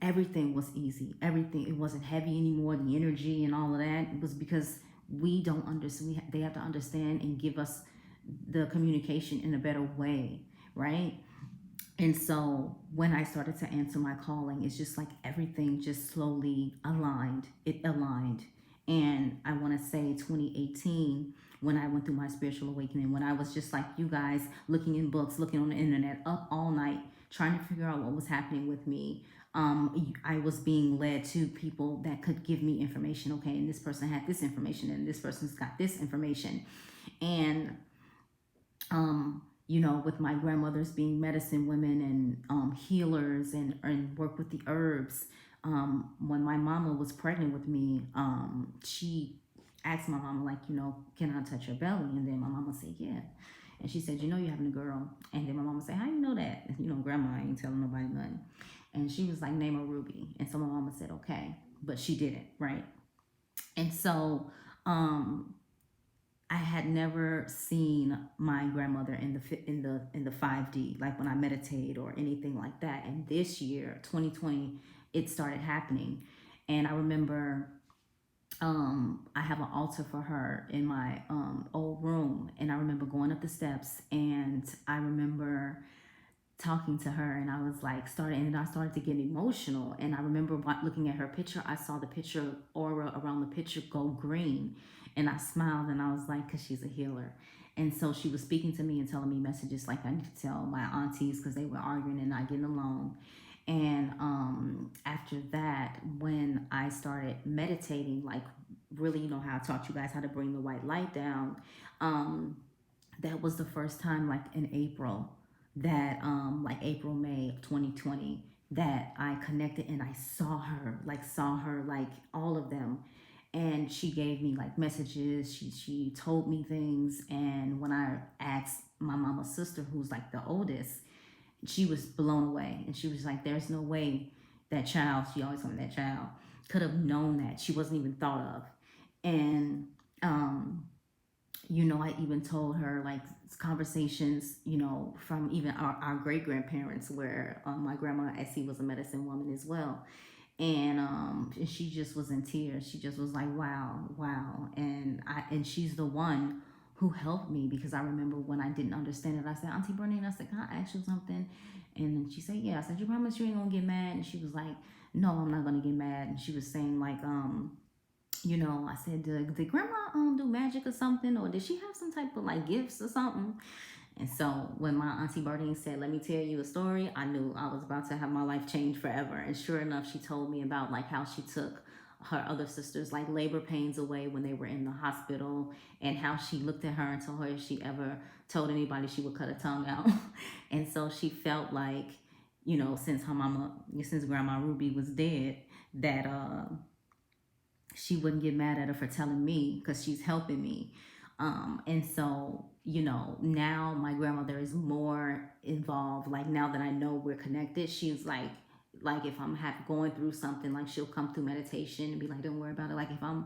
everything was easy. Everything, it wasn't heavy anymore. The energy and all of that, it was because we don't understand. They have to understand and give us the communication in a better way, right? And so when I started to answer my calling, it's just like everything just slowly aligned. It aligned. And I want to say 2018, when I went through my spiritual awakening, when I was just like you guys, looking in books, looking on the internet, up all night, trying to figure out what was happening with me. I was being led to people that could give me information. Okay, and this person had this information, and this person's got this information. And with my grandmothers being medicine women and healers and work with the herbs. When my mama was pregnant with me, she asked my mama, like, can I touch your belly? And then my mama said, yeah. And she said, you're having a girl. And then my mama said, how you know that? And, grandma ain't telling nobody nothing. And she was like, name her Ruby. And so my mama said, okay. But she didn't, right? And so I had never seen my grandmother in the 5D, like when I meditate or anything like that. And this year, 2020, it started happening. And I remember I have an altar for her in my old room, and I remember going up the steps, and I remember talking to her, and I was like I started to get emotional. And I remember looking at her picture. I saw the picture aura around the picture go green, and I smiled, and I was like, because she's a healer. And so she was speaking to me and telling me messages like I need to tell my aunties because they were arguing and not getting along. And after that, when I started meditating, like really, how I taught you guys how to bring the white light down, that was the first time, like in April, that like April, May of 2020, that I connected and I saw her like all of them. And she gave me like messages. She told me things. And when I asked my mama's sister, who's like the oldest, she was blown away. And she was like, there's no way that child, she always told me that child, could have known that. She wasn't even thought of. And I even told her like conversations, from even our great grandparents, where my grandma Essie was a medicine woman as well. And she just was in tears. She just was like, wow, wow. And she's the one who helped me, because I remember when I didn't understand it, I said, Auntie Bernine, I said, can I ask you something? And then she said, yeah. I said, you promise you ain't gonna get mad? And she was like, no, I'm not gonna get mad. And she was saying like, I said, did grandma do magic or something? Or did she have some type of like gifts or something? And so when my Auntie Bardine said, let me tell you a story, I knew I was about to have my life change forever. And sure enough, she told me about like how she took her other sisters like labor pains away when they were in the hospital, and how she looked at her and told her if she ever told anybody she would cut her tongue out. And so she felt like, since grandma Ruby was dead, that she wouldn't get mad at her for telling me because she's helping me. And so, now my grandmother is more involved. Like now that I know we're connected, she's like if I'm going through something, like she'll come through meditation and be like, don't worry about it. Like if I'm,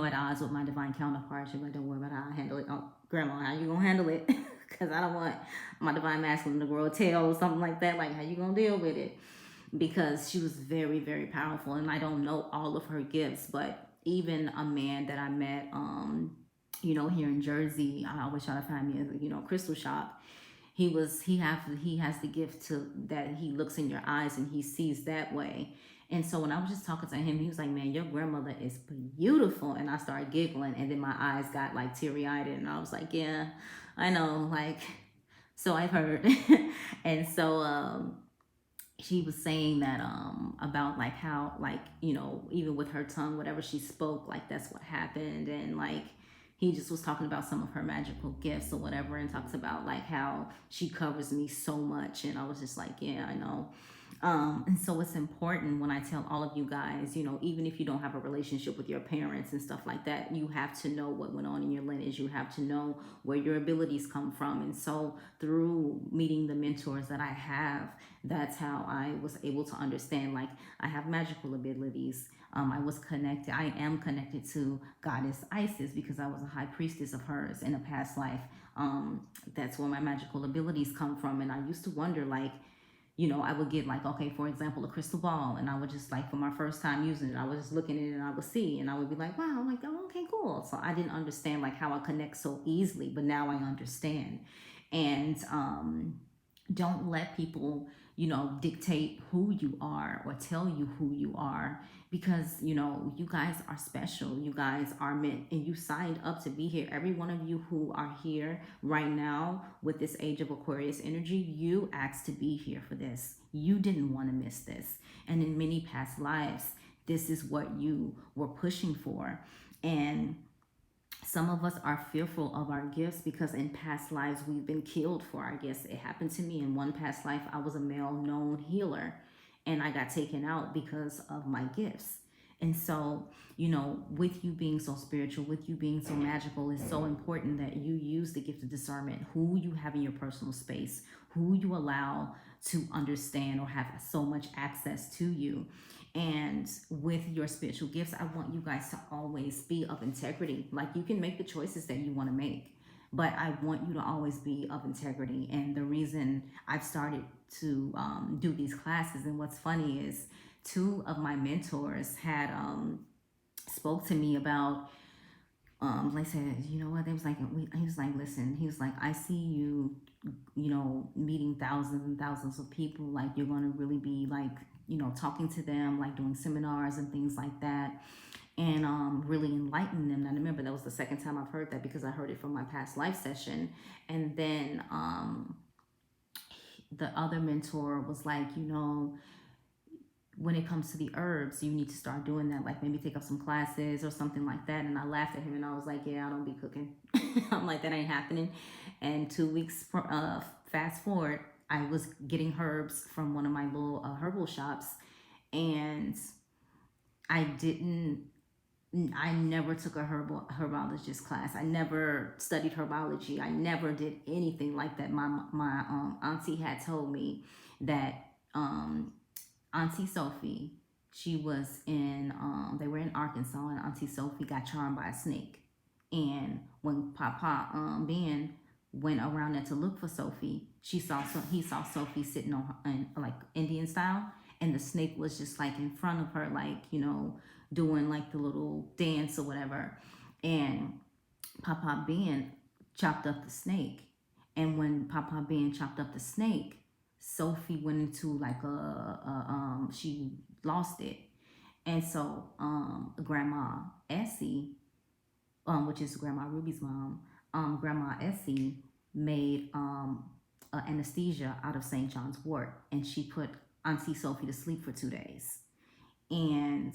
at odds with my divine counterpart, she'll be like, don't worry about it, I'll handle it. Oh, grandma, how you gonna handle it? Because I don't want my divine masculine to grow a tail or something like that. Like, how you gonna deal with it? Because she was very, very powerful. And I don't know all of her gifts, but even a man that I met, here in Jersey, I always try to find me a, crystal shop. He has the gift to that he looks in your eyes and he sees that way. And so when I was just talking to him, he was like, man, your grandmother is beautiful. And I started giggling, and then my eyes got like teary eyed, and I was like, yeah, I know, like, so I've heard. And so she was saying that about like how, like, even with her tongue, whatever she spoke, like that's what happened. And like he just was talking about some of her magical gifts or whatever, and talks about like how she covers me so much. And I was just like, yeah, I know. And so it's important when I tell all of you guys, even if you don't have a relationship with your parents and stuff like that, you have to know what went on in your lineage. You have to know where your abilities come from. And so through meeting the mentors that I have, that's how I was able to understand, like, I have magical abilities. I am connected to goddess Isis because I was a high priestess of hers in a past life. That's where my magical abilities come from. And I used to wonder, like, I would get like, okay, for example, a crystal ball, and I would just like, for my first time using it, I was just looking at it and I would see, and I would be like, wow, like, oh, okay, cool. So I didn't understand like how I connect so easily, but now I understand. And Don't let people, dictate who you are or tell you who you are, because you guys are special. You guys are meant, and you signed up to be here. Every one of you who are here right now with this age of Aquarius energy, you asked to be here for this. You didn't want to miss this. And in many past lives, this is what you were pushing for. And some of us are fearful of our gifts because in past lives we've been killed for our gifts. It happened to me in one past life. I was a male known healer and I got taken out because of my gifts. And so, with you being so spiritual, with you being so magical, it's so important that you use the gift of discernment, who you have in your personal space, who you allow to understand or have so much access to you. And with your spiritual gifts, I want you guys to always be of integrity. Like, you can make the choices that you want to make, but I want you to always be of integrity. And the reason I've started to do these classes, and what's funny is two of my mentors had spoke to me about like I said, you know what, they was like, he was like, listen, he was like, I see you, meeting thousands and thousands of people. Like, you're going to really be like, talking to them, like doing seminars and things like that, and really enlighten them. And I remember that was the second time I've heard that, because I heard it from my past life session. And then the other mentor was like, when it comes to the herbs, you need to start doing that. Like, maybe take up some classes or something like that. And I laughed at him and I was like, yeah, I don't be cooking. I'm like, that ain't happening. And 2 weeks fast forward, I was getting herbs from one of my little herbal shops. And I didn't, I never took a herbologist class. I never studied herbology. I never did anything like that. My auntie had told me that Auntie Sophie, she was in, they were in Arkansas, and Auntie Sophie got charmed by a snake. And when Papa Ben went around there to look for Sophie, he saw Sophie sitting on like Indian style, and the snake was just like in front of her, like, doing like the little dance or whatever. And Papa Ben chopped up the snake. And when Papa Ben chopped up the snake, Sophie went into like she lost it. And so Grandma Essie, which is Grandma Ruby's mom, Grandma Essie made anesthesia out of St. John's wort, and she put Auntie Sophie to sleep for 2 days. And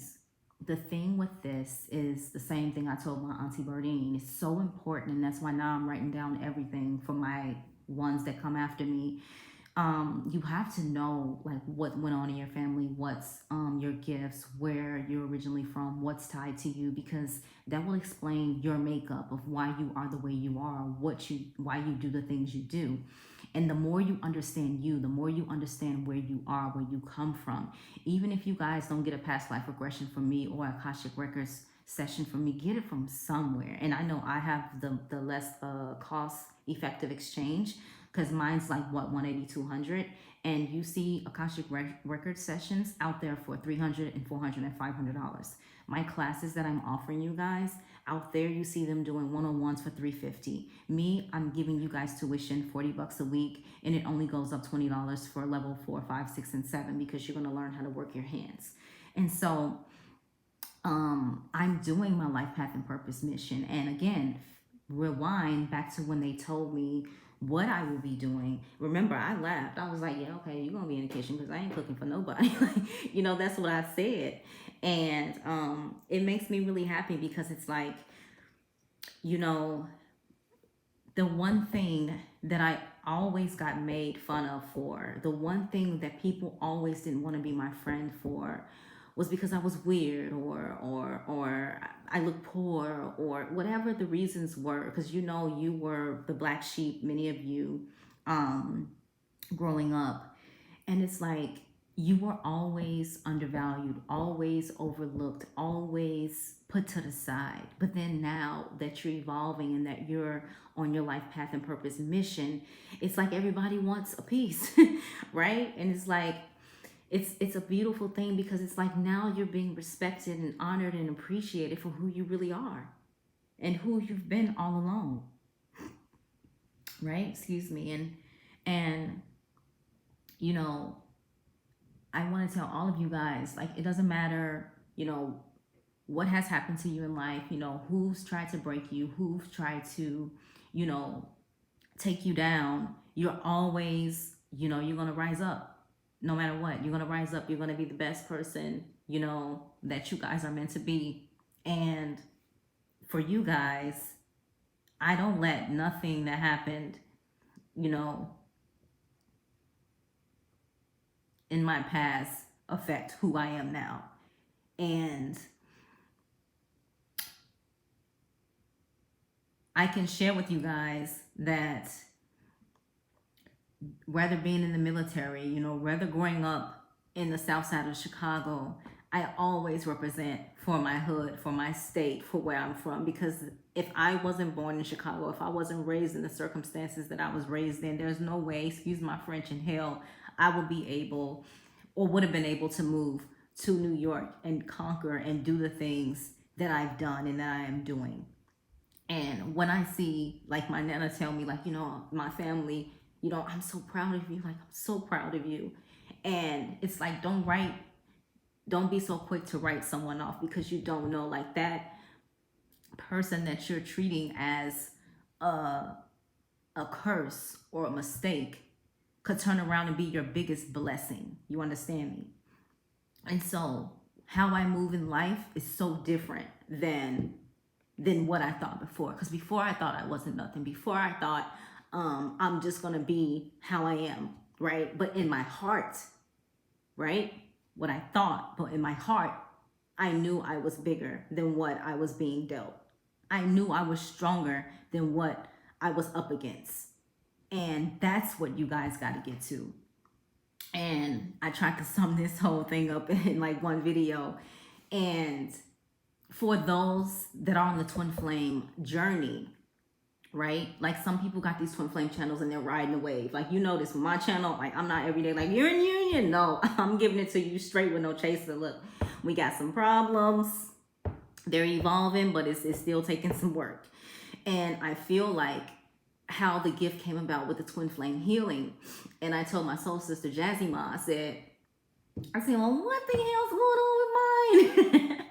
the thing with this is the same thing I told my Auntie Berdine. It's so important, and that's why now I'm writing down everything for my ones that come after me. You have to know like what went on in your family, what's your gifts, where you're originally from, what's tied to you, because that will explain your makeup of why you are the way you are, why you do the things you do. And the more you understand you, the more you understand where you are, where you come from. Even if you guys don't get a past life regression from me or a Akashic Records session from me, get it from somewhere. And I know I have the less cost effective exchange, because mine's like what, 180, 200, and you see Akashic Record sessions out there for $300 and $400 and $500. My classes that I'm offering you guys out there, you see them doing one-on-ones for $350. Me, I'm giving you guys tuition $40 a week, and it only goes up $20 for level 4, 5, 6, and 7, because you're going to learn how to work your hands. And so I'm doing my life path and purpose mission. And again, rewind back to when they told me what I will be doing. Remember, I laughed. I was like, yeah, okay, you're gonna be in the kitchen, because I ain't cooking for nobody. That's what I said. And it makes me really happy, because it's like, the one thing that I always got made fun of for, the one thing that people always didn't want to be my friend for, was because I was weird, or I look poor, or whatever the reasons were. Because you were the black sheep, many of you, growing up, and it's like you were always undervalued, always overlooked, always put to the side. But then now that you're evolving and that you're on your life path and purpose mission, it's like everybody wants a piece, right? And it's like, it's a beautiful thing, because it's like now you're being respected and honored and appreciated for who you really are and who you've been all along, right? Excuse me. And you know, I want to tell all of you guys, like, it doesn't matter, what has happened to you in life, who's tried to break you, who's tried to, you know, take you down. You're always, you're going to rise up no matter what. You're going to rise up. You're going to be the best person, that you guys are meant to be. And for you guys, I don't let nothing that happened, you know, in my past affect who I am now. And I can share with you guys that whether being in the military, whether growing up in the south side of Chicago, I always represent for my hood, for my state, for where I'm from. Because if I wasn't born in Chicago, if I wasn't raised in the circumstances that I was raised in, there's no way, excuse my French, in hell, I would be able or would have been able to move to New York and conquer and do the things that I've done and that I am doing. And when I see, like, my nana tell me, like, my family, I'm so proud of you. Like, I'm so proud of you. And it's like, don't be so quick to write someone off, because you don't know, like, that person that you're treating as a curse or a mistake could turn around and be your biggest blessing. You understand me? And so how I move in life is so different than what I thought before. Because before I thought I wasn't nothing. Before I thought I'm just going to be how I am, right? But in my heart, right? What I thought, but in my heart, I knew I was bigger than what I was being dealt. I knew I was stronger than what I was up against. And that's what you guys got to get to. And I tried to sum this whole thing up in like one video. And for those that are on the twin flame journey, right? Like, some people got these twin flame channels and they're riding the wave. Like, this with my channel, like, I'm not every day like, you're in union. No, I'm giving it to you straight with no chaser. Look, we got some problems. They're evolving, but it's still taking some work. And I feel like how the gift came about with the twin flame healing. And I told my soul sister Jazzy Ma, I said, well, what the hell's going on with mine?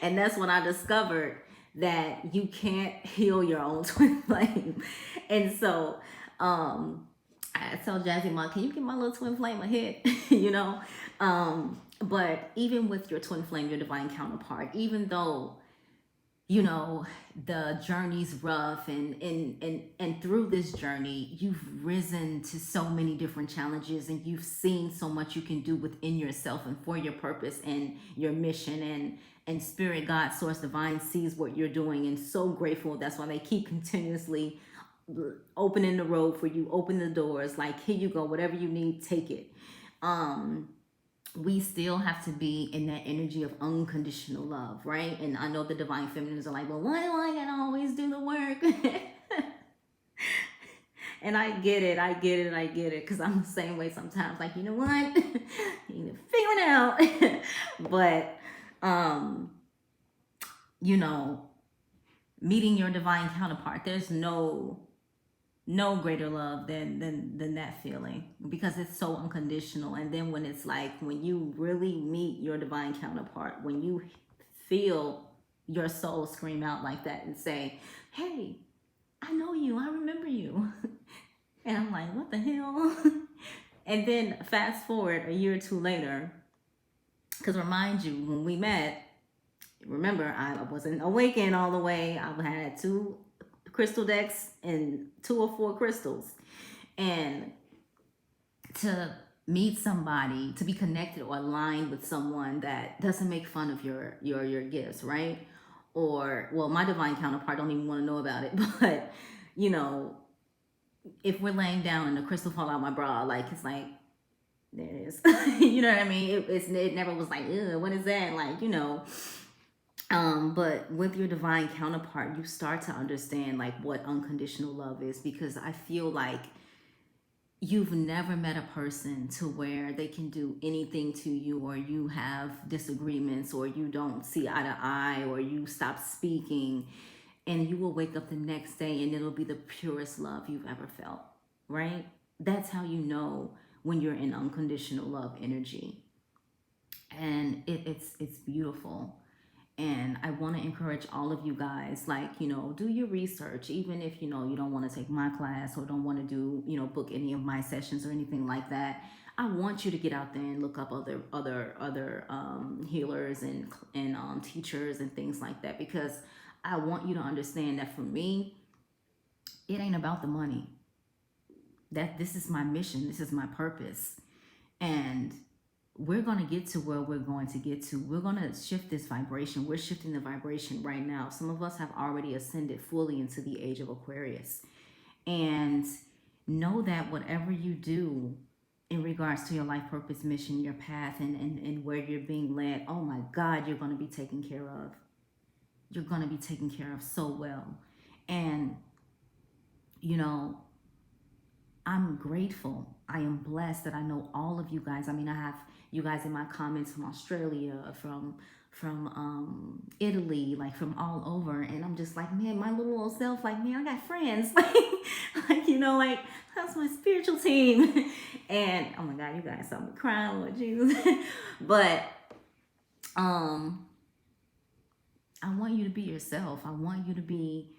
And that's when I discovered that you can't heal your own twin flame. And so I told Jazzy Ma, can you give my little twin flame a hit? But even with your twin flame, your divine counterpart, even though the journey's rough, and through this journey you've risen to so many different challenges, and you've seen so much you can do within yourself and for your purpose and your mission, and spirit, God, source, divine sees what you're doing, and so grateful. That's why they keep continuously opening the road for you, open the doors, like, here you go, whatever you need, take it. We still have to be in that energy of unconditional love, right? And I know the divine feminines are like, well, why do I gotta always do the work? And I get it, because I'm the same way sometimes. Like, you know what? You need to figure it out. But, meeting your divine counterpart, there's no greater love than that feeling, because it's so unconditional. And then when it's like, when you really meet your divine counterpart, when you feel your soul scream out like that and say, hey, I know you, I remember you. And I'm like, what the hell? And then fast forward a year or two later, because remind you, when we met, remember, I wasn't awakened all the way. I had 2 crystal decks and 2 or 4 crystals. And to meet somebody, to be connected or aligned with someone that doesn't make fun of your gifts, right? Or, well, my divine counterpart don't even want to know about it. But, if we're laying down and the crystal fall out my bra, like, it's like, there it is. You know what I mean? It never was like, what is that? Like, but with your divine counterpart, you start to understand like what unconditional love is, because I feel like you've never met a person to where they can do anything to you, or you have disagreements, or you don't see eye to eye, or you stop speaking, and you will wake up the next day and it'll be the purest love you've ever felt, right? That's how you know when you're in unconditional love energy. And it's beautiful. And I want to encourage all of you guys, like, do your research, even if, you don't want to take my class or don't want to do, book any of my sessions or anything like that. I want you to get out there and look up other healers and teachers and things like that, because I want you to understand that for me, it ain't about the money. That this is my mission, this is my purpose, and we're going to get to where we're going to get to. We're going to shift this vibration. We're shifting the vibration right now. Some of us have already ascended fully into the age of Aquarius. And know that whatever you do in regards to your life purpose, mission, your path, and where you're being led, oh my God, you're going to be taken care of. You're going to be taken care of so well. And, I'm grateful. I am blessed that I know all of you guys. I mean, I have you guys in my comments from Australia, from Italy, like from all over, and I'm just like, man, my little old self, like, man, I got friends, like that's my spiritual team, and oh my God, you guys saw me crying, Lord Jesus, but I want you to be yourself. I want you to be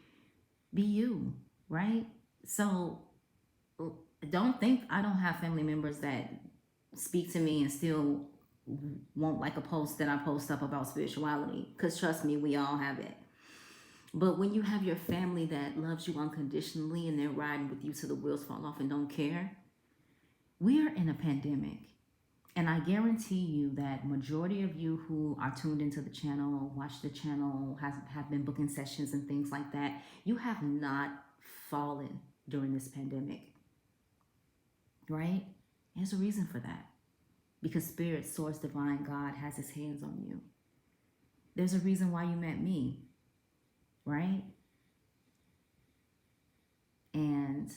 you, right? So don't think I don't have family members that speak to me and still won't like a post that I post up about spirituality, because trust me, we all have it. But when you have your family that loves you unconditionally and they're riding with you till the wheels fall off and don't care, we are in a pandemic. And I guarantee you that majority of you who are tuned into the channel, watch the channel, have been booking sessions and things like that, you have not fallen during this pandemic. Right? There's a reason for that. Because Spirit, Source, Divine, God has his hands on you. There's a reason why you met me. Right? And,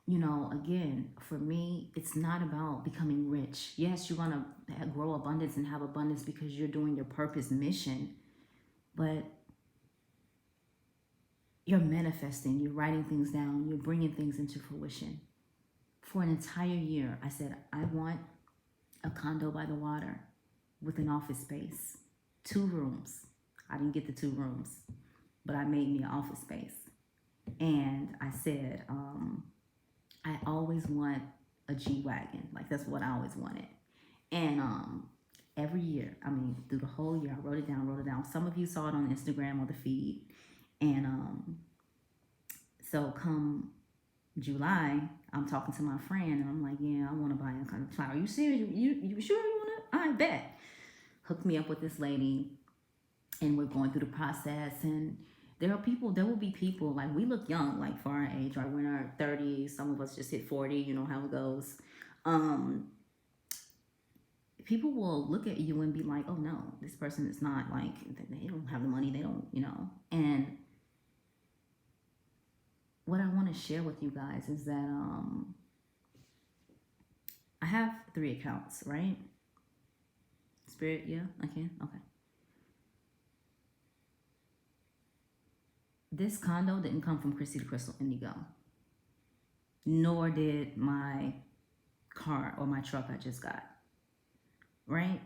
again, for me, it's not about becoming rich. Yes, you're going to grow abundance and have abundance because you're doing your purpose mission. But you're manifesting, you're writing things down, you're bringing things into fruition. For an entire year, I said, I want a condo by the water with an office space, 2 rooms. I didn't get the 2 rooms, but I made me an office space. And I said, I always want a G-Wagon. Like, that's what I always wanted. And every year, through the whole year, I wrote it down. Some of you saw it on Instagram or the feed. And so come July, I'm talking to my friend and I'm like, yeah, I want to buy a kind of flower. You serious? You sure you want to? I bet. Hooked me up with this lady, and we're going through the process. And there will be people, like, we look young, like, for our age, right? We're in our 30s. Some of us just hit 40, you know how it goes. People will look at you and be like, oh no, this person is not, like, they don't have the money, they don't, and what I want to share with you guys is that I have 3 accounts, right? Spirit, yeah, I can, okay. This condo didn't come from Chrissy the Crystal Indigo, nor did my car or my truck I just got, right?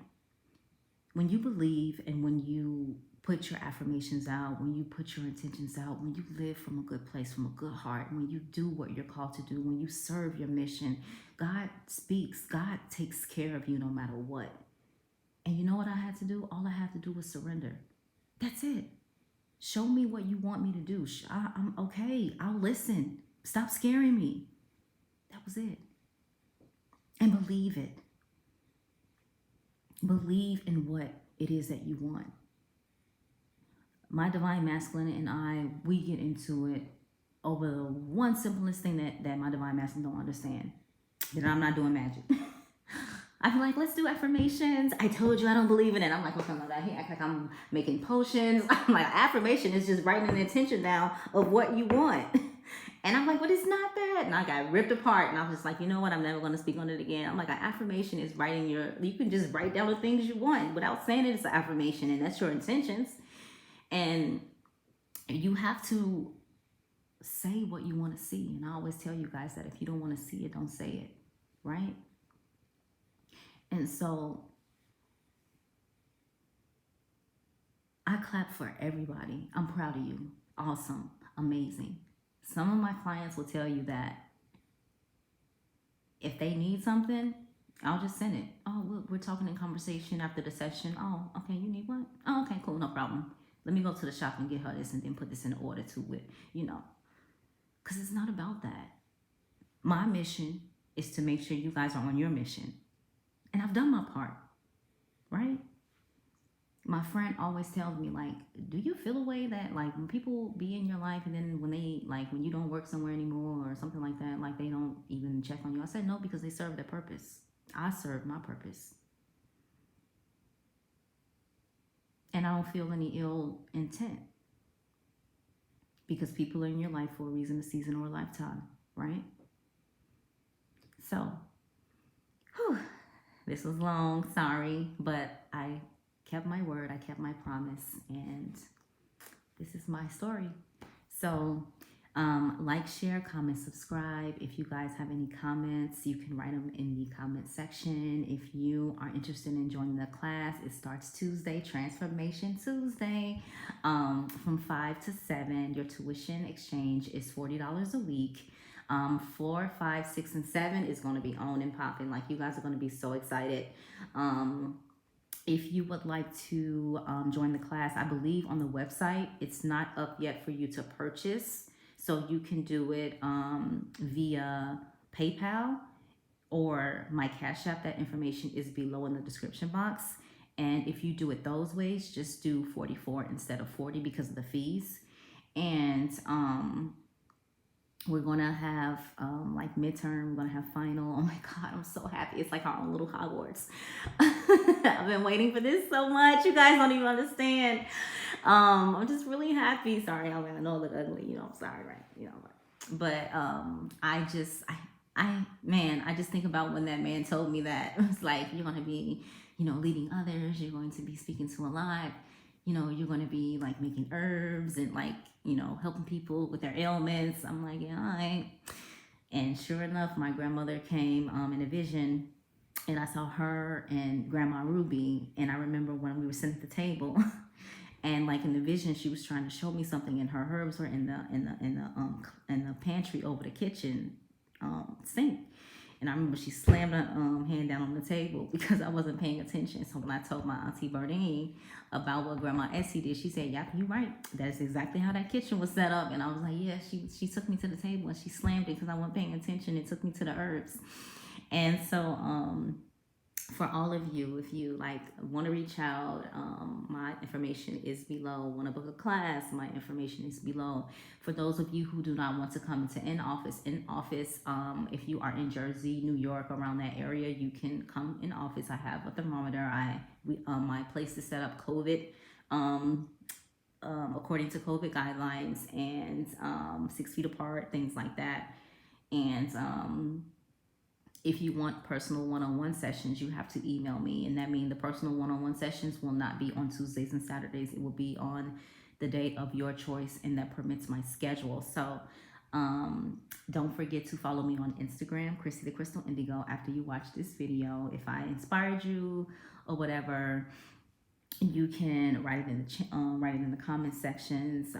When you believe and when you put your affirmations out, when you put your intentions out, when you live from a good place, from a good heart, when you do what you're called to do, when you serve your mission, God speaks. God takes care of you no matter what. And you know what I had to do? All I had to do was surrender. That's it. Show me what you want me to do. I'm okay. I'll listen. Stop scaring me. That was it. And believe it. Believe in what it is that you want. My divine masculine and I, we get into it over the one simplest thing that my divine masculine don't understand. That I'm not doing magic. I feel like, let's do affirmations. I told you I don't believe in it. I'm like, okay, he act like I'm making potions. I'm like, affirmation is just writing an intention down of what you want. And I'm like, but it's not that. And I got ripped apart. And I was just like, you know what? I'm never going to speak on it again. I'm like, an affirmation is writing you can just write down the things you want without saying it. It's an affirmation, and that's your intentions. And you have to say what you want to see. And I always tell you guys that if you don't want to see it, don't say it. right? And so I clap for everybody. I'm proud of you. Awesome. Amazing. Some of my clients will tell you that if they need something, I'll just send it. Oh, we're talking in conversation after the session. Oh, okay, you need what? Oh, okay, cool, no problem. Let me go to the shop and get her this and then put this in order to it, because it's not about that. My mission is to make sure you guys are on your mission. And I've done my part, right? My friend always tells me, like, do you feel a way that, like, when people be in your life and then when they, like, when you don't work somewhere anymore or something like that, like, they don't even check on you? I said, no, because they serve their purpose. I serve my purpose. And I don't feel any ill intent because people are in your life for a reason, a season, or a lifetime, right? So, whew, this was long, sorry, but I kept my word, I kept my promise, and this is my story. So, like, share, comment, subscribe. If you guys have any comments, you can write them in the comment section. If you are interested in joining the class, it starts Tuesday, Transformation Tuesday, from 5 to 7. Your tuition exchange is $40 a week. 4, 5, 6, and 7 is going to be on and popping. Like, you guys are going to be so excited. If you would like to join the class, I believe on the website, it's not up yet for you to purchase. So you can do it via PayPal or my Cash App. That information is below in the description box. And if you do it those ways, just do 44 instead of 40 because of the fees. And we're gonna have like midterm, we're gonna have final. Oh my God, I'm so happy. It's like our own little Hogwarts. I've been waiting for this so much. You guys don't even understand. I'm just really happy. Sorry, I know I look ugly, I'm sorry, right? But I just think about when that man told me that. It's like, you're gonna be, leading others, you're going to be speaking to a lot, you're going to be like making herbs and like, helping people with their ailments. I'm like, yeah, all right. And sure enough, my grandmother came in a vision, and I saw her and Grandma Ruby. And I remember when we were sitting at the table, and like in the vision, she was trying to show me something, and her herbs were in the pantry over the kitchen sink. And I remember she slammed her hand down on the table because I wasn't paying attention. So when I told my Auntie Bernine about what Grandma Essie did, she said, "Yep, you're right. That's exactly how that kitchen was set up." And I was like, "Yeah." She took me to the table and she slammed it because I wasn't paying attention. It took me to the herbs. And so for all of you, if you like want to reach out, my information is below. Want to book a class, my information is below. For those of you who do not want to come into in office, if you are in Jersey, New York, around that area, you can come in office. I have a thermometer. My place is set up COVID according to COVID guidelines, and 6 feet apart, things like that. And if you want personal one-on-one sessions, you have to email me. And that means the personal one-on-one sessions will not be on Tuesdays and Saturdays. It will be on the day of your choice, and that permits my schedule. So don't forget to follow me on Instagram, Chrissy the Crystal Indigo, after you watch this video. If I inspired you or whatever, you can write it in the comment sections.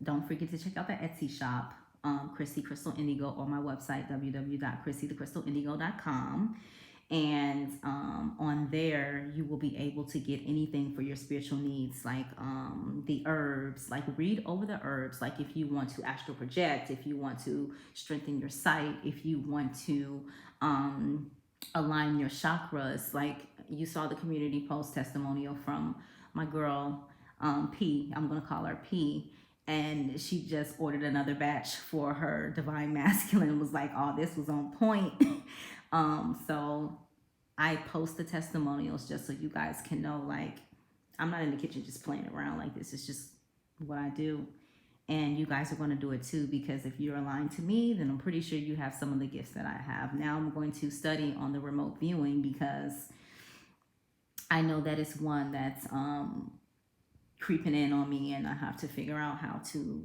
Don't forget to check out the Etsy shop, Chrissy Crystal Indigo, or my website, www.chrissythecrystalindigo.com. And on there, you will be able to get anything for your spiritual needs, like the herbs. Like, read over the herbs. Like, if you want to astral project, if you want to strengthen your sight, if you want to align your chakras. Like, you saw the community post testimonial from my girl P. I'm gonna call her P. And she just ordered another batch for her divine masculine. Was like, oh, this was on point. So I post the testimonials just so you guys can know, like, I'm not in the kitchen just playing around. Like, this is just what I do. And you guys are going to do it too, because if you're aligned to me, then I'm pretty sure you have some of the gifts that I have. Now I'm going to study on the remote viewing, because I know that it's one that's creeping in on me, and I have to figure out how to,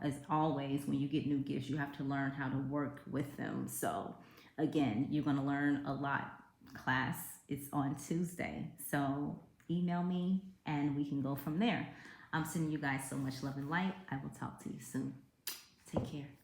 as always, when you get new gifts, you have to learn how to work with them. So again, you're going to learn a lot. Class is on Tuesday. So email me and we can go from there. I'm sending you guys so much love and light. I will talk to you soon. Take care.